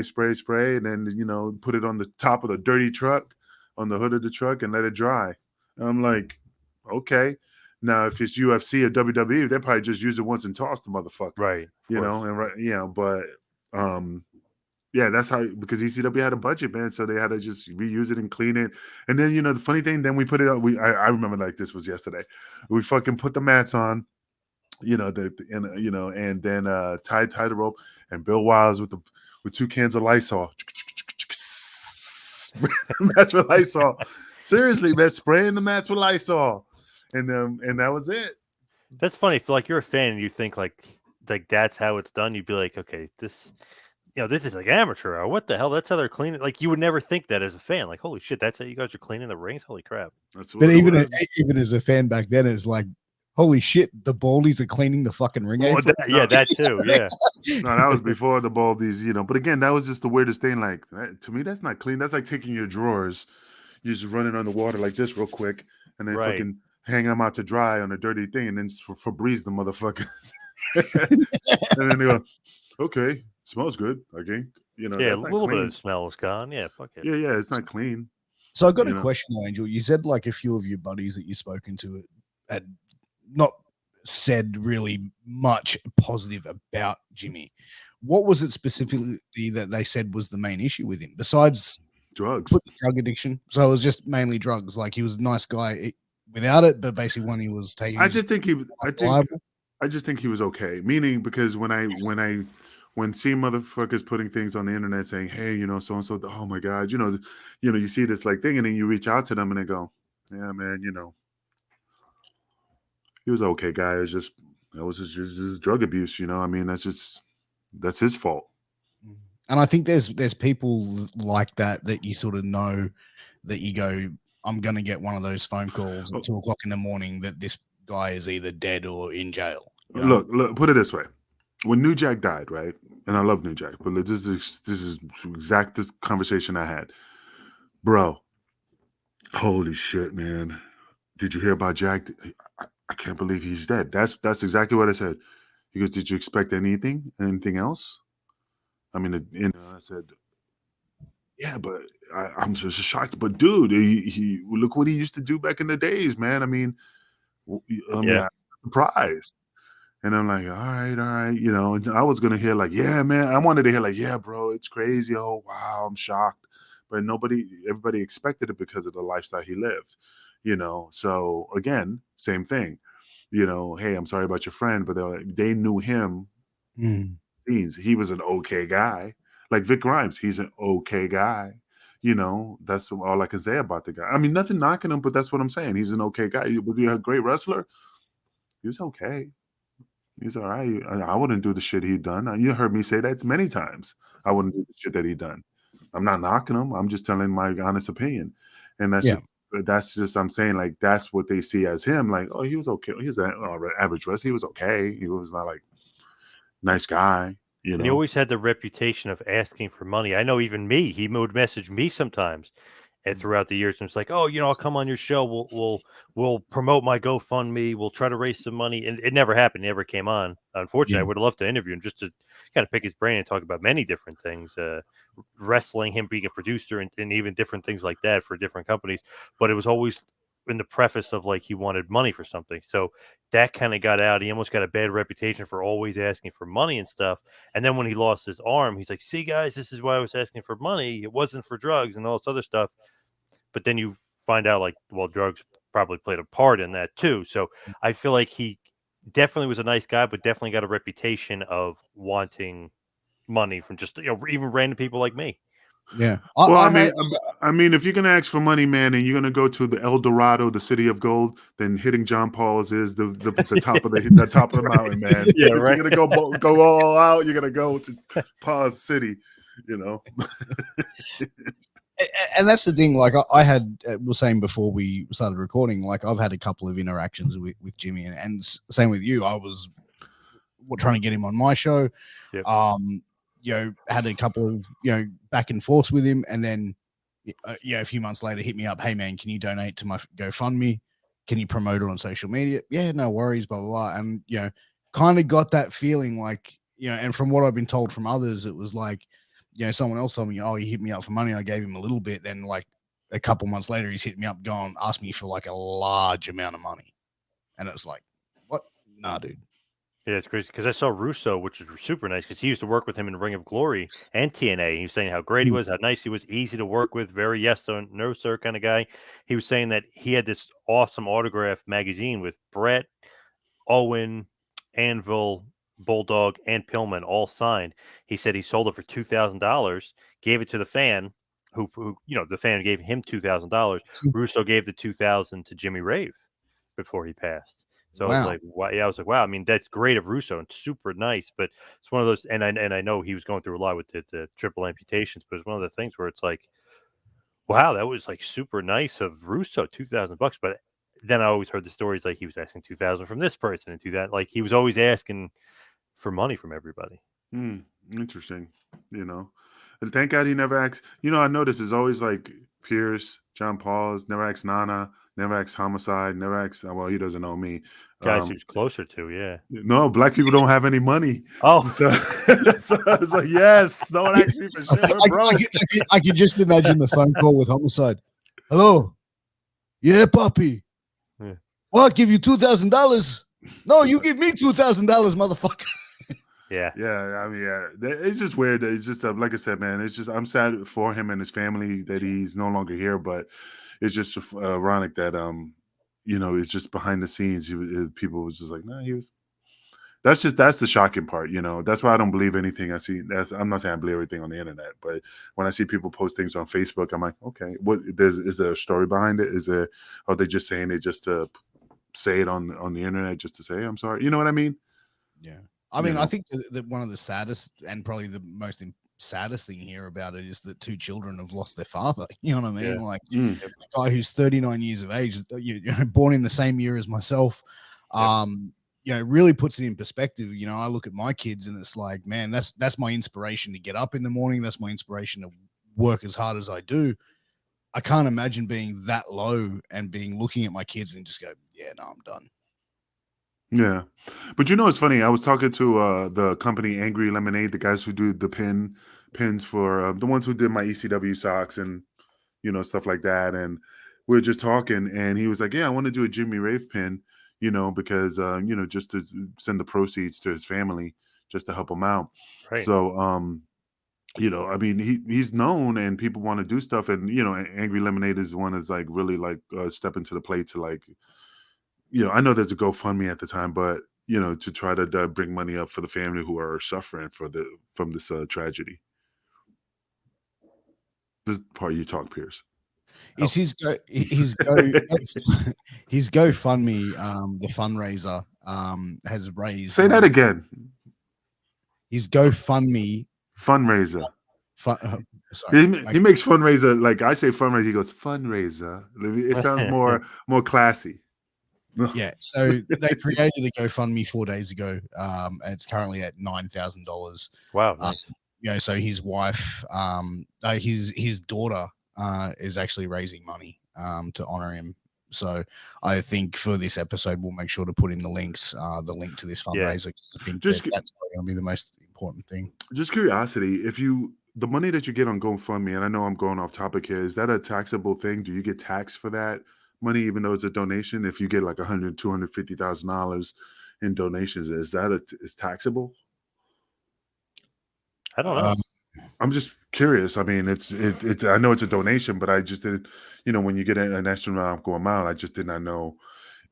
and then put it on the top of the dirty truck, on the hood of the truck, and let it dry. And I'm like, okay. Now, if it's UFC or WWE, they probably just use it once and toss the motherfucker, Right. but yeah, that's how, because ECW had a budget, man, so they had to just reuse it and clean it. And then the funny thing, then we put it on. I remember like this was yesterday. We fucking put the mats on, and then tie the rope, and Bill Wiles with 2 cans of Lysol. Mats with Lysol. Seriously, man, spraying the mats with Lysol, and that was it. That's funny. If like you're a fan and you think like that's how it's done, you'd be like, okay, this is like amateur hour. What the hell? That's how they're cleaning. Like, you would never think that as a fan. Like, holy shit, that's how you guys are cleaning the rings. Holy crap! That's what But it even was. even as a fan back then, it's like, holy shit, the Baldies are cleaning the fucking ring Well, apron. that too. Yeah. No, that was before the Baldies, But again, that was just the weirdest thing. Like, to me, that's not clean. That's like taking your drawers, you just run it on the water like this real quick, and then Right. fucking hang them out to dry on a dirty thing, and then Febreze the motherfuckers. And then they go, okay, smells good. Okay, Yeah, a that's not little bit clean. of the smell is gone. Yeah, fuck it. Yeah, it's not clean. So I got a question, Angel. You said like a few of your buddies that you've spoken to had not said really much positive about Jimmy. What was it specifically that they said was the main issue with him, besides Drugs? the drug addiction? So it was just mainly drugs. Like, he was a nice guy without it, but basically when he was taking, I just think he was okay. Meaning, because when seeing motherfuckers putting things on the internet saying, hey, so and so, oh my God, you see this like thing, and then you reach out to them and they go, yeah, man, he was okay guy. It's just, that was his drug abuse, I mean, that's his fault. and I think there's people like that you sort of know that you go, I'm gonna get one of those phone calls at 2:00 in the morning that this guy is either dead or in jail. Look, put it this way. When New Jack died, right? And I love New Jack, but this is exact the conversation I had. Bro, holy shit, man. Did you hear about Jack? I can't believe he's dead. That's exactly what I said. He goes, did you expect anything else? I mean, I said, yeah, but I'm just shocked. But dude, he look what he used to do back in the days, man. I mean, I'm surprised. And I'm like, all right. And I was gonna hear like, yeah, man. I wanted to hear like, yeah, bro, it's crazy. Oh, wow, I'm shocked. But everybody expected it because of the lifestyle he lived, So again, same thing, hey, I'm sorry about your friend, but they knew him. He was an okay guy. Like Vic Grimes, he's an okay guy. That's all I can say about the guy. I mean, nothing knocking him, but that's what I'm saying. He's an okay guy. Was he a great wrestler? He was okay. He's all right. I wouldn't do the shit he'd done. You heard me say that many times. I wouldn't do the shit that he'd done. I'm not knocking him. I'm just telling my honest opinion. And that's just I'm saying, like, that's what they see as him. Like, oh, he was okay. He was an average wrestler. He was okay. He was not like nice guy. And he always had the reputation of asking for money. I know even me, he would message me sometimes and throughout the years, and it's like, oh, I'll come on your show. We'll promote my GoFundMe. We'll try to raise some money. And it never happened. He never came on. Unfortunately, I would have loved to interview him just to kind of pick his brain and talk about many different things, wrestling, him being a producer, and even different things like that for different companies. But it was always in the preface of like he wanted money for something. So that kind of got out. He almost got a bad reputation for always asking for money and stuff. And then when he lost his arm, he's like, see, guys, this is why I was asking for money. It wasn't for drugs and all this other stuff. But then you find out, like, well, drugs probably played a part in that too. So I feel like he definitely was a nice guy, but definitely got a reputation of wanting money from just even random people like me. Yeah, Well, I had I mean, if you're gonna ask for money, man, and you're gonna go to the El Dorado, the city of gold, then hitting John Paul's is the top of the top of the mountain, man. Yeah, If right. you're gonna go all out, you're gonna go to Paul's city, you know. and that's the thing. Like I had was saying before we started recording. Like I've had a couple of interactions with Jimmy, and same with you. I was trying to get him on my show. Yep. Had a couple of back and forths with him, and then a few months later, hit me up. Hey man, can you donate to my GoFundMe? Can you promote it on social media? Yeah, no worries, blah blah blah. And kind of got that feeling like and from what I've been told from others, it was like someone else told me, oh, he hit me up for money. I gave him a little bit. Then like a couple months later, he's hit me up, going, asked me for like a large amount of money, and it's like, what? Nah, dude. Yeah, it's crazy because I saw Russo, which is super nice because he used to work with him in Ring of Glory and TNA. He was saying how great he was, how nice he was, easy to work with, very yes sir, no sir kind of guy. He was saying that he had this awesome autograph magazine with Brett, Owen, Anvil, Bulldog, and Pillman all signed. He said he sold it for $2,000, gave it to the fan, who the fan gave him $2,000. Russo gave the $2,000 to Jimmy Rave before he passed. So I was like, wow. Yeah, I was like, wow. I mean, that's great of Russo and super nice, but it's one of those, and I know he was going through a lot with the triple amputations, but it's one of the things where it's like, wow, that was like super nice of Russo, $2,000. But then I always heard the stories like he was asking 2,000 from this person and that, like he was always asking for money from everybody. Interesting, And thank God he never acts. I noticed it's always like Piers, John Paul's, never acts Nana, never acts Homicide, never acts. Well, he doesn't know me. Guys who's closer to, yeah. No, black people don't have any money. Oh, so it's like, yes, no one acts me for shit, bro. I could just imagine the phone call with Homicide. Hello, yeah, puppy. Yeah. Well, I'll give you $2,000. No, you give me $2,000, motherfucker. Yeah. I mean, it's just weird. It's just like I said, man. It's just I'm sad for him and his family that he's no longer here, but it's just ironic that it's just behind the scenes. People was just like, no, he was. That's the shocking part, That's why I don't believe anything I see. I'm not saying I believe everything on the internet, but when I see people post things on Facebook, I'm like, okay, is there a story behind it? Are they just saying it just to say it on the internet just to say I'm sorry? You know what I mean? Yeah. I mean, I think that one of the saddest and probably the most saddest thing here about it is that two children have lost their father. You know what I mean? Yeah. Like a guy who's 39 years of age, born in the same year as myself. Really puts it in perspective. I look at my kids and it's like, man, that's my inspiration to get up in the morning. That's my inspiration to work as hard as I do. I can't imagine being that low and looking at my kids and just go, yeah, no, I'm done. Yeah, but it's funny. I was talking to the company Angry Lemonade, the guys who do the pins for the ones who did my ECW socks and stuff like that. And we were just talking, and he was like, "Yeah, I want to do a Jimmy Rave pin, because just to send the proceeds to his family, just to help him out." Right. So, I mean, he's known, and people want to do stuff, and Angry Lemonade is one that's like really like stepping to the plate to like. I know there's a GoFundMe at the time, but to try to bring money up for the family who are suffering from this tragedy. This part you talk, Piers. Is his GoFundMe, the fundraiser, has raised. Say that again. His GoFundMe fundraiser. Sorry, he makes fundraiser like I say fundraiser. He goes fundraiser. It sounds more classy. Yeah, so they created a GoFundMe 4 days ago. It's currently at $9,000. Wow. Nice. So his wife, his daughter, is actually raising money to honor him. So I think for this episode, we'll make sure to put in the link to this fundraiser. I think that's going to be the most important thing. Just curiosity, the money that you get on GoFundMe, and I know I'm going off topic here, is that a taxable thing? Do you get taxed for that money, even though it's a donation? If you get like $100,000, $250,000 in donations, is taxable? I don't know. I'm just curious. I mean, it's. I know it's a donation, but I just didn't. When you get an astronomical amount, I just did not know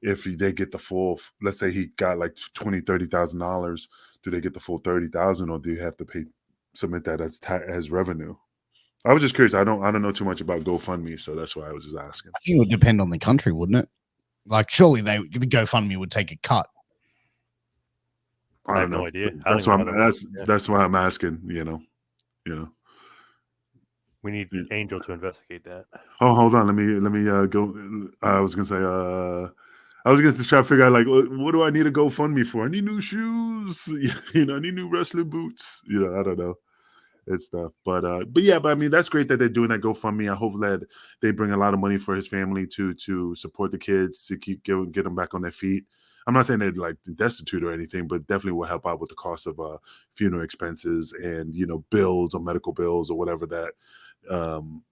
if they get the full. Let's say he got like $20,000, $30,000. Do they get the full 30,000, or do you have to submit that as revenue? I was just curious. I don't know too much about GoFundMe, so that's why I was just asking. I think it would depend on the country, wouldn't it? Like, surely the GoFundMe would take a cut. I have don't no know. idea. I That's don't why even know how that works. that's why I'm asking. We need Yeah. Angel to investigate that. Oh, hold on. Let me go. I was gonna say I was gonna try to figure out like what do I need a GoFundMe for? I need new shoes. I need new wrestling boots. I don't know. It's stuff. But yeah, but I mean that's great that they're doing that GoFundMe. I hope that they bring a lot of money for his family to support the kids to get them back on their feet. I'm not saying they're like destitute or anything, but definitely will help out with the cost of funeral expenses and bills or medical bills or whatever um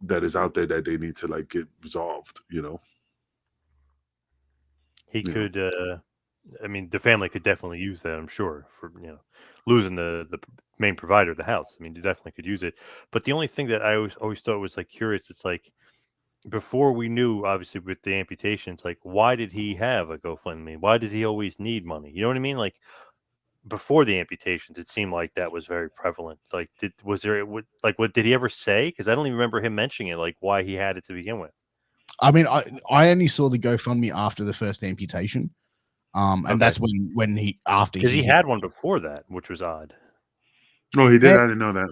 that is out there that they need to like get resolved. He Yeah. could. I mean, the family could definitely use that. I'm sure for losing the main provider of the house. I mean, you definitely could use it. But the only thing that I always thought was like curious. It's like before we knew, obviously, with the amputations, like why did he have a GoFundMe? Why did he always need money? You know what I mean? Like before the amputations, it seemed like that was very prevalent. Like, what did he ever say? Because I don't even remember him mentioning it. Like why he had it to begin with. I mean, I only saw the GoFundMe after the first amputation. And Okay. that's when he after Because he hit- had one before that, which was odd. Oh, he did. Yeah. I didn't know that.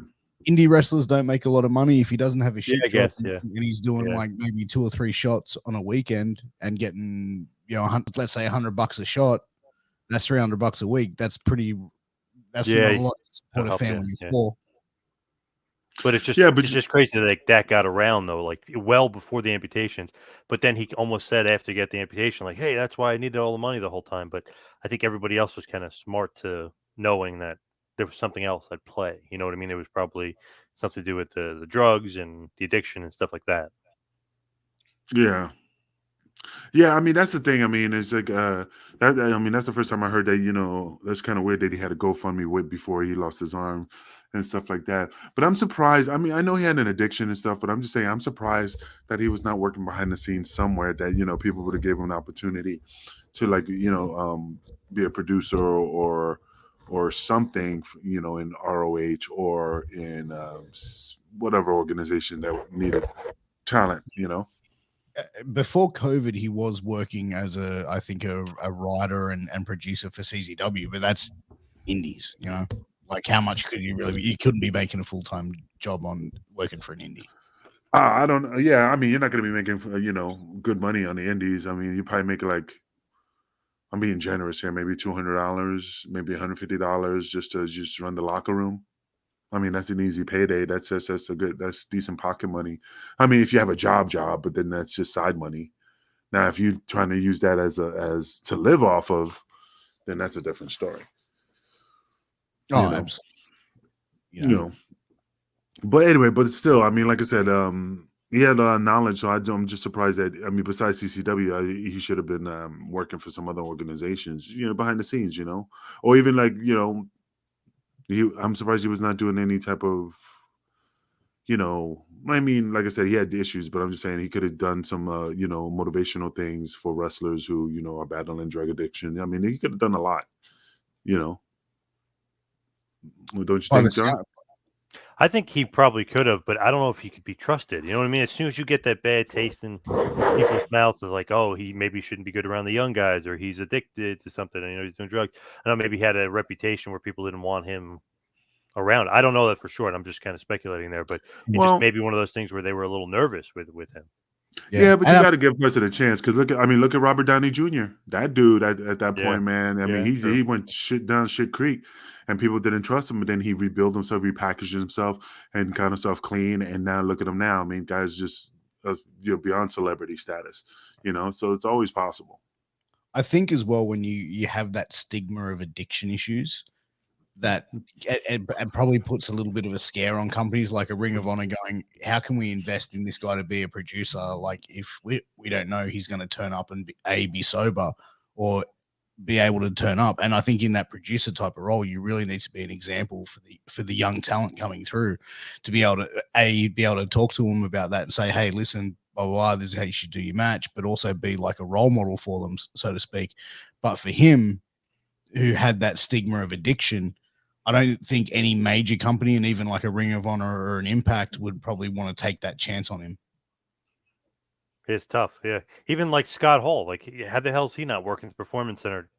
indie wrestlers don't make a lot of money if he doesn't have a shoot I job guess, yeah. and he's doing Yeah. like maybe 2 or 3 shots on a weekend and getting let's say $100 a shot. That's $300 a week. That's not a lot to support a help you, family yeah. of 4. But it's just Yeah, but it's just crazy that that got around though, like well before the amputations. But then he almost said after he got the amputation, like, "Hey, that's why I needed all the money the whole time." But I think everybody else was kind of smart to knowing that there was something else at play. You know what I mean? There was probably something to do with the drugs and the addiction and stuff like that. Yeah. Yeah, I mean that's the thing. I mean, it's like I mean that's the first time I heard that, that's kind of weird that he had a GoFundMe with before he lost his arm and stuff like that. But I'm surprised. I mean, I know he had an addiction and stuff, but I'm just saying I'm surprised that he was not working behind the scenes somewhere that, people would have gave him an opportunity to like, be a producer or something, in ROH or in whatever organization that needed talent. Before COVID, he was working as I think a writer and producer for CZW, but that's indies, like how much could you really you couldn't be making a full-time job on working for an indie. I don't know. Yeah, I mean, you're not going to be making, good money on the indies. I mean, you probably make like, I'm being generous here, maybe $200, maybe $150 just to just run the locker room. I mean, that's an easy payday. That's decent pocket money. I mean, if you have a job, but then that's just side money. Now, if you're trying to use that as to live off of, then that's a different story. Oh, absolutely. But anyway, but still, I mean, like I said, he had a lot of knowledge, so I'm just surprised that besides CCW, he should have been working for some other organizations, behind the scenes, or even like I'm surprised he was not doing any type of, I mean, like I said, he had issues, but I'm just saying he could have done some, motivational things for wrestlers who, are battling drug addiction. I mean, he could have done a lot, Well, don't you think, John? I think he probably could have, but I don't know if he could be trusted. You know what I mean? As soon as you get that bad taste in people's mouths of like, oh, he maybe shouldn't be good around the young guys, or he's addicted to something, and he's doing drugs. I know maybe he had a reputation where people didn't want him around. I don't know that for sure. And I'm just kind of speculating there, but it just maybe one of those things where they were a little nervous with him. Yeah, but you got to give a person a chance because look at Robert Downey Jr. That dude at that point, man. I mean, he went down shit creek, and people didn't trust him. But then he rebuilt himself, repackaged himself, and kind of self clean. And now look at him now. I mean, guys just beyond celebrity status. So it's always possible. I think as well when you have that stigma of addiction issues, that it probably puts a little bit of a scare on companies like a Ring of Honor going, how can we invest in this guy to be a producer? Like if we don't know he's going to turn up and be sober, or be able to turn up. And I think in that producer type of role, you really need to be an example for the young talent coming through, to be able to talk to them about that and say, hey, listen, blah, blah, blah, this is how you should do your match, but also be like a role model for them, so to speak. But for him, who had that stigma of addiction, I don't think any major company, and even like a Ring of Honor or an Impact, would probably want to take that chance on him. It's tough, yeah. Even like Scott Hall, like how the hell is he not working the Performance Center?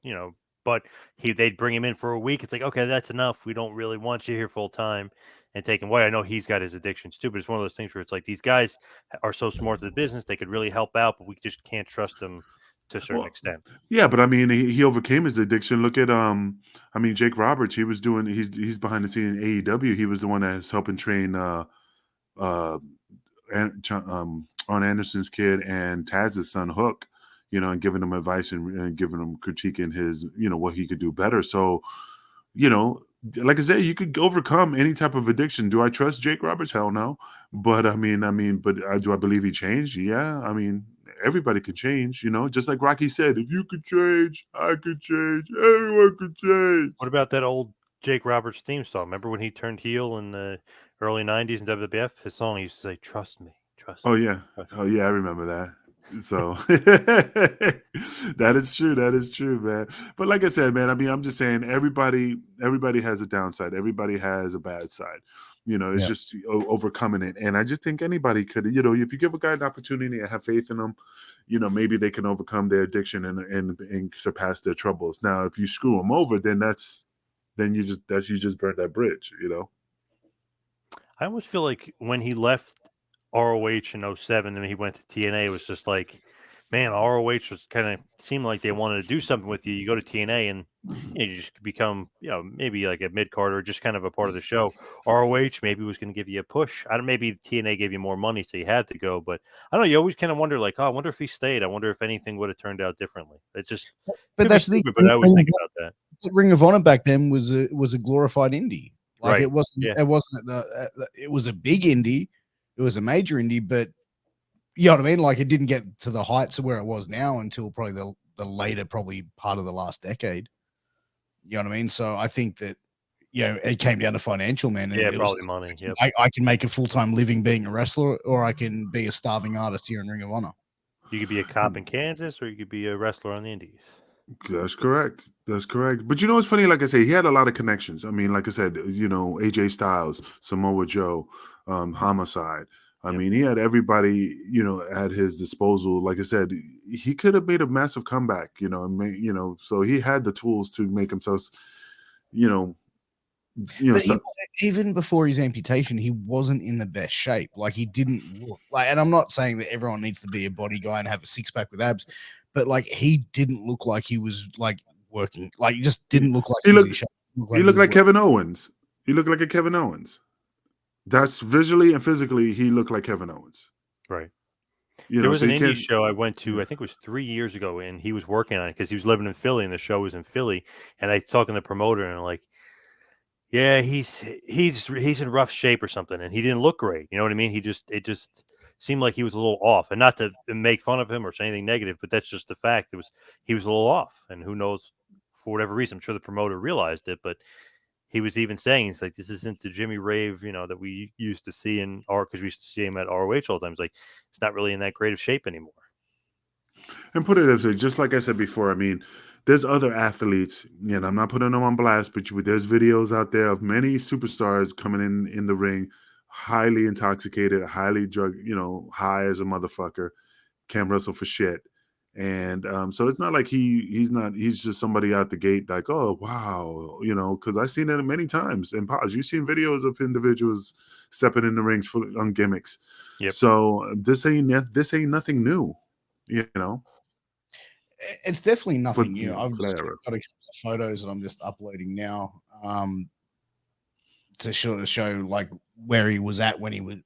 But they'd bring him in for a week. It's like, okay, that's enough. We don't really want you here full time, and take him away. I know he's got his addictions too, but it's one of those things where it's like these guys are so smart to the business, they could really help out, but we just can't trust them to a certain extent. Yeah, but I mean, he overcame his addiction. Look at I mean, Jake Roberts. He's behind the scene in AEW. He was the one that's helping train Arn Anderson's kid and Taz's son Hook, and giving him advice and giving him critiquing his, what he could do better. So, like I said, you could overcome any type of addiction. Do I trust Jake Roberts? Hell no. But do I believe he changed? Yeah. I mean, everybody could change, just like Rocky said, if you could change, I could change, everyone could change. What about that old Jake Roberts theme song? Remember when he turned heel in the early 90s in WWF? His song used to say, trust me, trust me. Oh yeah. Oh yeah, I remember that. So that is true, man. But like I said, man, I mean, I'm just saying everybody has a downside. Everybody has a bad side. It's just overcoming it. And I just think anybody could, if you give a guy an opportunity and have faith in them, maybe they can overcome their addiction and surpass their troubles. Now, if you screw them over, then you just burnt that bridge, I almost feel like when he left ROH in 07 and he went to TNA, it was just like, man, ROH was kind of seemed like they wanted to do something with you. You go to TNA and you just become, maybe like a mid card or just kind of a part of the show. ROH maybe was going to give you a push. Maybe TNA gave you more money, so you had to go. But I don't know. You always kind of wonder, like, oh, I wonder if he stayed. I wonder if anything would have turned out differently. It's just, but that's stupid, but I always think about that. Ring of Honor back then was a glorified indie. Like right. It wasn't. Yeah. It wasn't it was a big indie. It was a major indie, but you know what I mean? Like it didn't get to the heights of where it was now until probably the later, probably part of the last decade. You know what I mean? So I think that, it came down to financial, man. Yeah, probably money. Yep. I can make a full-time living being a wrestler, or I can be a starving artist here in Ring of Honor. You could be a cop in Kansas, or you could be a wrestler on the Indies. That's correct. But it's funny, like I say, he had a lot of connections. I mean, like I said, AJ Styles, Samoa Joe, Homicide. I mean, he had everybody, at his disposal. Like I said, he could have made a massive comeback, so he had the tools to make himself, but even before his amputation, he wasn't in the best shape. Like he didn't look like, and I'm not saying that everyone needs to be a body guy and have a six pack with abs, but like he didn't look like he was like working. Like he just didn't look like he looked like Kevin Owens. He looked like a Kevin Owens. That's visually and physically, he looked like Kevin Owens. Right. There was an indie show I went to, I think it was 3 years ago, and he was working on it because he was living in Philly, and the show was in Philly. And I was talking to the promoter, and I'm like, yeah, he's in rough shape or something, and he didn't look great. You know what I mean? It just seemed like he was a little off, and not to make fun of him or say anything negative, but that's just the fact. He was a little off, and who knows, for whatever reason, I'm sure the promoter realized it, but he was even saying, it's like, this isn't the Jimmy Rave, that we used to see because we used to see him at ROH all the time. It's like, it's not really in that great of shape anymore. And put it this way, just like I said before, I mean, there's other athletes, I'm not putting them on blast, but there's videos out there of many superstars coming in the ring, highly intoxicated, highly drug, high as a motherfucker, can't wrestle for shit. And so it's not like he's just somebody out the gate like, oh wow, because I've seen it many times. And pause, you've seen videos of individuals stepping in the rings on gimmicks. Yep. So this ain't nothing new, It's definitely nothing new. I've just got a couple of photos that I'm just uploading now to show like where he was at when he was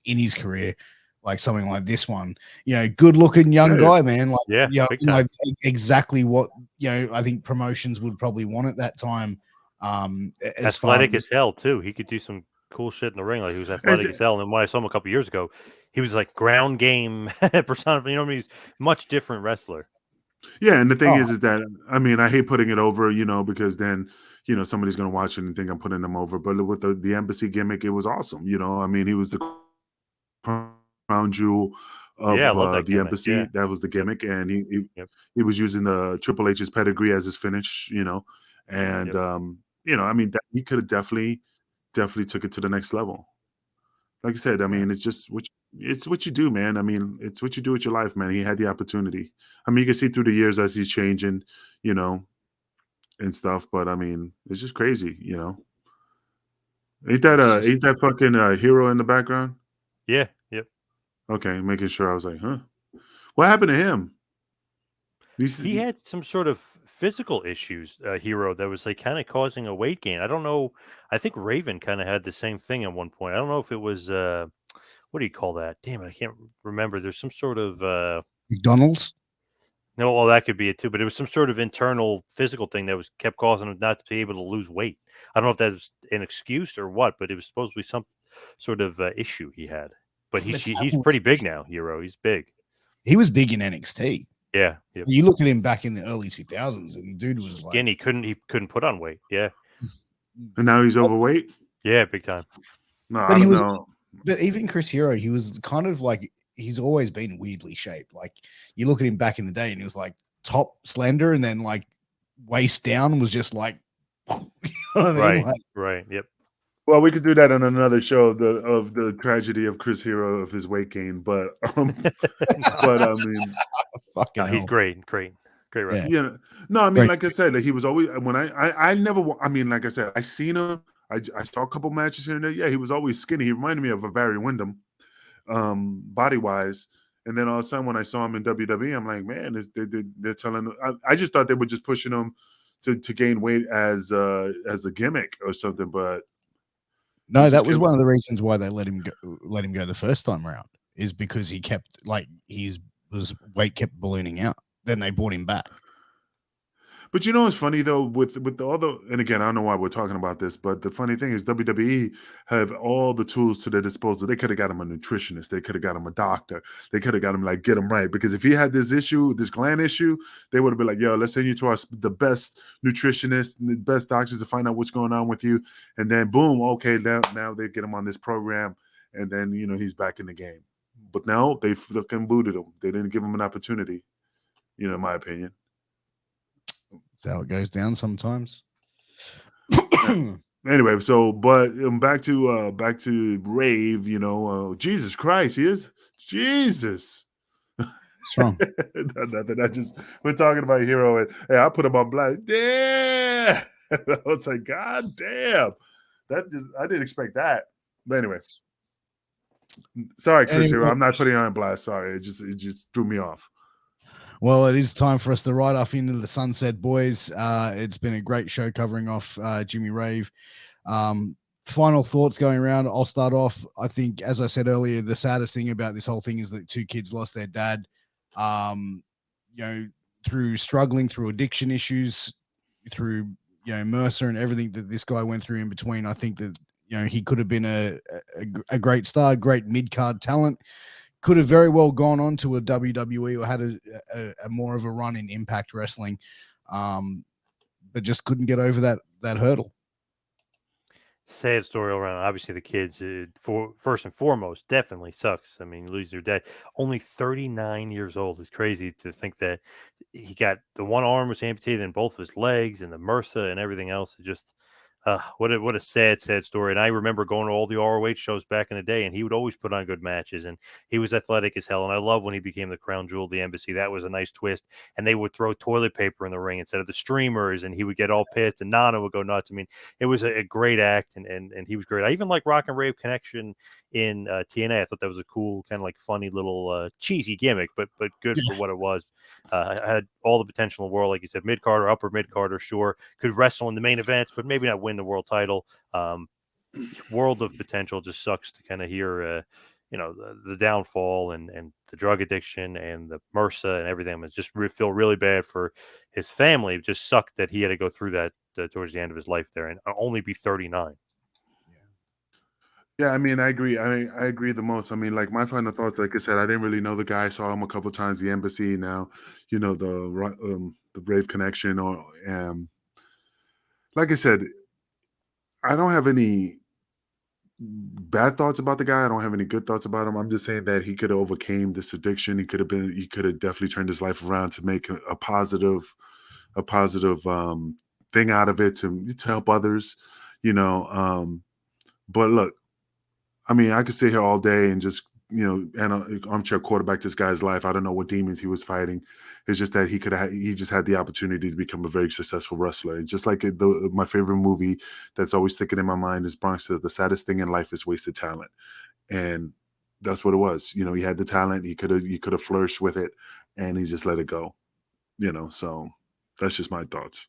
in his career. Like something like this one, good looking young guy, man. Like, like exactly what, I think promotions would probably want at that time. Athletic as hell too. He could do some cool shit in the ring. Like he was athletic as hell. And then when I saw him a couple years ago, he was like ground game persona. He's a much different wrestler. Yeah, and the thing Oh, is that I mean, I hate putting it over, because then somebody's gonna watch it and think I'm putting them over. But with the embassy gimmick, it was awesome. I mean, he was the crown jewel Yeah, I of love that the gimmick. embassy. Yeah. That was the Yep. gimmick, and he he, Yep. he was using the Triple H's pedigree as his finish. And Yep. I mean, that he could have definitely took it to the next level. Like I said, I yeah. mean, it's what you do, man. I mean, it's what you do with your life, man. He had the opportunity. I mean, you can see through the years as he's changing, you know, and stuff. But I mean, it's just crazy. It's just Ain't that fucking hero in the background? Yeah. Yep. Okay, making sure. I was like, huh? What happened to him? He's, He had some sort of physical issues, Hero, that was like kind of causing a weight gain. I don't know. I think Raven kind of had the same thing at one point. I don't know if it was what do you call that? Damn it, I can't remember. There's some sort of McDonald's. no, well that could be it too, but it was some sort of internal physical thing that was kept causing him not to be able to lose weight. I don't know if that's an excuse or what, but it was supposed to be some sort of issue he had. But he's pretty big now, Hero. He's big. He was big in NXT. Yeah. Yep. You look at him back in the early 2000s, and dude was like, Skinny. He couldn't put on weight. Yeah. and now he's overweight. Yeah, big time. No, but I he don't was, know. but even Chris Hero, he was kind of like, he's always been weirdly shaped. Like you look at him back in the day, and he was like top slender, and then like waist down was just like, you know what I mean? Right. Like, Right. Yep. Well, we could do that on another show of the tragedy of Chris Hero of his weight gain, but but I mean, fucking He's hell. great. Great Yeah. wrestler. no, I mean, Great. like I said, he was always when I never I mean, like I said, I seen him. I saw a couple matches here and there. Yeah, he was always skinny. He reminded me of a Barry Windham, body wise. And then all of a sudden, when I saw him in WWE, I'm like, man, they're telling. I just thought they were just pushing him to gain weight as a gimmick or something, but he No, that just was kept. one of the reasons why they let him go the first time around, is because he kept like his weight kept ballooning out. Then they brought him back. But it's funny though with the other, and again, I don't know why we're talking about this, but the funny thing is WWE have all the tools to their disposal. They could have got him a nutritionist, they could have got him a doctor, they could have got him like get him right. Because if he had this issue, this gland issue, they would have been like, "Yo, let's send you to the best nutritionist, and the best doctors to find out what's going on with you." And then boom, okay, now they get him on this program, and then he's back in the game. But now they fucking booted him. They didn't give him an opportunity. In my opinion. That's how it goes down sometimes. Anyway, so but back to Rave, Jesus Christ, he is Jesus. What's wrong? Nothing. We're talking about Hero, and hey, I put him on black. Yeah, I was like, God damn, I didn't expect that. But anyway, sorry, Chris Hero, I'm not putting on blast. Sorry, it just threw me off. Well, it is time for us to ride off into the sunset, boys. It's been a great show covering off Jimmy Rave. Final thoughts going around. I'll start off. I think, as I said earlier, the saddest thing about this whole thing is that two kids lost their dad. Through struggling through addiction issues, through Mercer and everything that this guy went through in between. I think that he could have been a great star, great mid card talent. Could have very well gone on to a WWE or had a more of a run in Impact Wrestling, but just couldn't get over that hurdle. Sad story all around. Obviously, the kids, for first and foremost, definitely sucks. I mean, lose their dad. Only 39 years old. It's crazy to think that he got the one arm was amputated and both of his legs and the MRSA and everything else. It just what a sad story. And I remember going to all the ROH shows back in the day, and he would always put on good matches, and he was athletic as hell. And I love when he became the crown jewel of the embassy. That was a nice twist. And they would throw toilet paper in the ring instead of the streamers, and he would get all pissed, and Nana would go nuts. I mean, it was a great act, and he was great. I even like Rock and Rave Connection in TNA. I thought that was a cool, kind of like funny little cheesy gimmick, but good for what it was. Had all the potential in the world, like you said, mid card or upper mid card, or sure, could wrestle in the main events, but maybe not win the world title. World of potential. Just sucks to kind of hear, the downfall and the drug addiction and the MRSA and everything. It just feel really bad for his family. It just sucked that he had to go through that towards the end of his life there and only be 39. Yeah, I mean, I agree. I agree the most. I mean, like my final thoughts, like I said, I didn't really know the guy. I saw him a couple times, the embassy. Now, the Rave connection, or like I said, I don't have any bad thoughts about the guy. I don't have any good thoughts about him. I'm just saying that he could have overcame this addiction. He could have definitely turned his life around to make a positive thing out of it to help others. You know, but look, I mean, I could sit here all day and just, and armchair quarterback this guy's life. I don't know what demons he was fighting. It's just that he just had the opportunity to become a very successful wrestler. And just like my favorite movie that's always sticking in my mind is Bronx. The saddest thing in life is wasted talent, and that's what it was. He had the talent. He could have flourished with it, and he just let it go. So that's just my thoughts.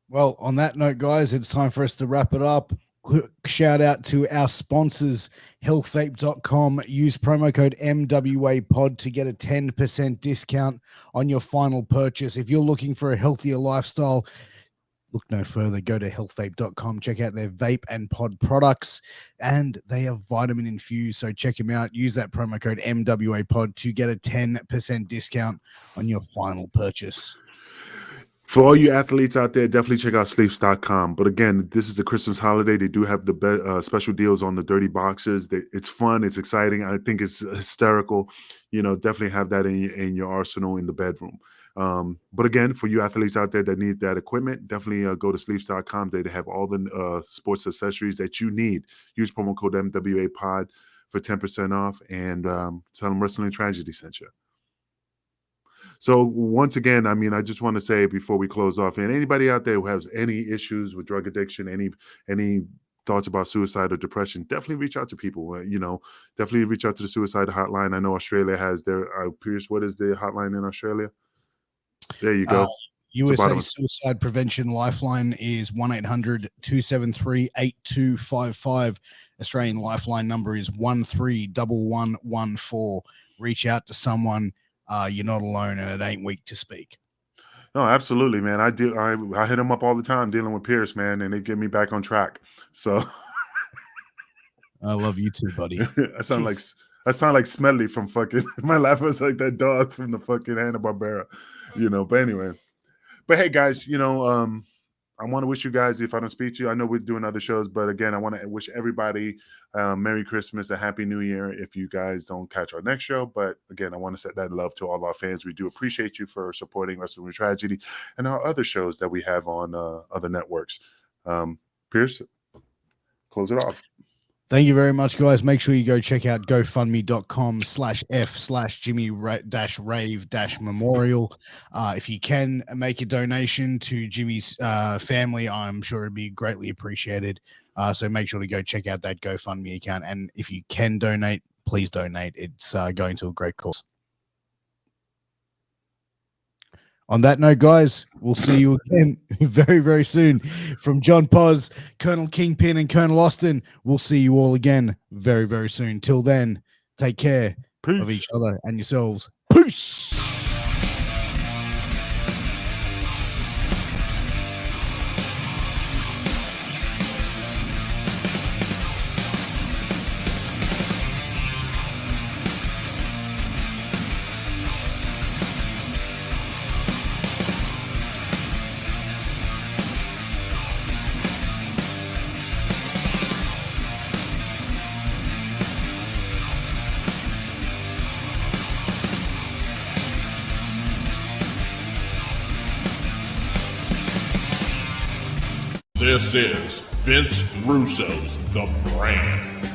Well, on that note, guys, it's time for us to wrap it up. Quick shout out to our sponsors, healthvape.com. Use promo code MWAPOD to get a 10% discount on your final purchase. If you're looking for a healthier lifestyle, look no further. Go to healthvape.com. Check out their vape and pod products, and they are vitamin infused. So check them out. Use that promo code MWAPOD to get a 10% discount on your final purchase. For all you athletes out there, definitely check out sleeps.com. But again, this is the Christmas holiday. They do have the special deals on the dirty boxes. It's fun. It's exciting. I think it's hysterical. Definitely have that in your arsenal in the bedroom. But again, for you athletes out there that need that equipment, definitely go to sleeps.com. They have all the sports accessories that you need. Use promo code MWAPOD for 10% off, and tell them Wrestling Tragedy sent you. So once again, I mean, I just want to say before we close off, and anybody out there who has any issues with drug addiction, any thoughts about suicide or depression, definitely reach out to people. Definitely reach out to the suicide hotline. I know Australia has their Piers. What is the hotline in Australia? There you go. USA Suicide Prevention Lifeline is 1-800-273-8255. Australian Lifeline number is 131114. Reach out to someone. You're not alone, and it ain't weak to speak. No, absolutely, man. I hit them up all the time dealing with Piers, man, and they get me back on track. So I love you too, buddy. I sound like Smelly from fucking my laugh was like that dog from the fucking Hanna-Barbera, But anyway. But hey guys, I want to wish you guys, if I don't speak to you, I know we're doing other shows, but again, I want to wish everybody Merry Christmas, a Happy New Year if you guys don't catch our next show. But again, I want to set that love to all our fans. We do appreciate you for supporting Wrestling with Tragedy and our other shows that we have on other networks. Piers, close it off. Thank you very much, guys. Make sure you go check out GoFundMe.com/F/Jimmy-Rave-Memorial. If you can make a donation to Jimmy's family, I'm sure it'd be greatly appreciated. So make sure to go check out that GoFundMe account. And if you can donate, please donate. It's going to a great cause. On that note, guys, we'll see you again very, very soon. From John Paz, Colonel Kingpin, and Colonel Austin, we'll see you all again very, very soon. Till then, take care of each other and yourselves. Peace. This is Vince Russo's The Brand.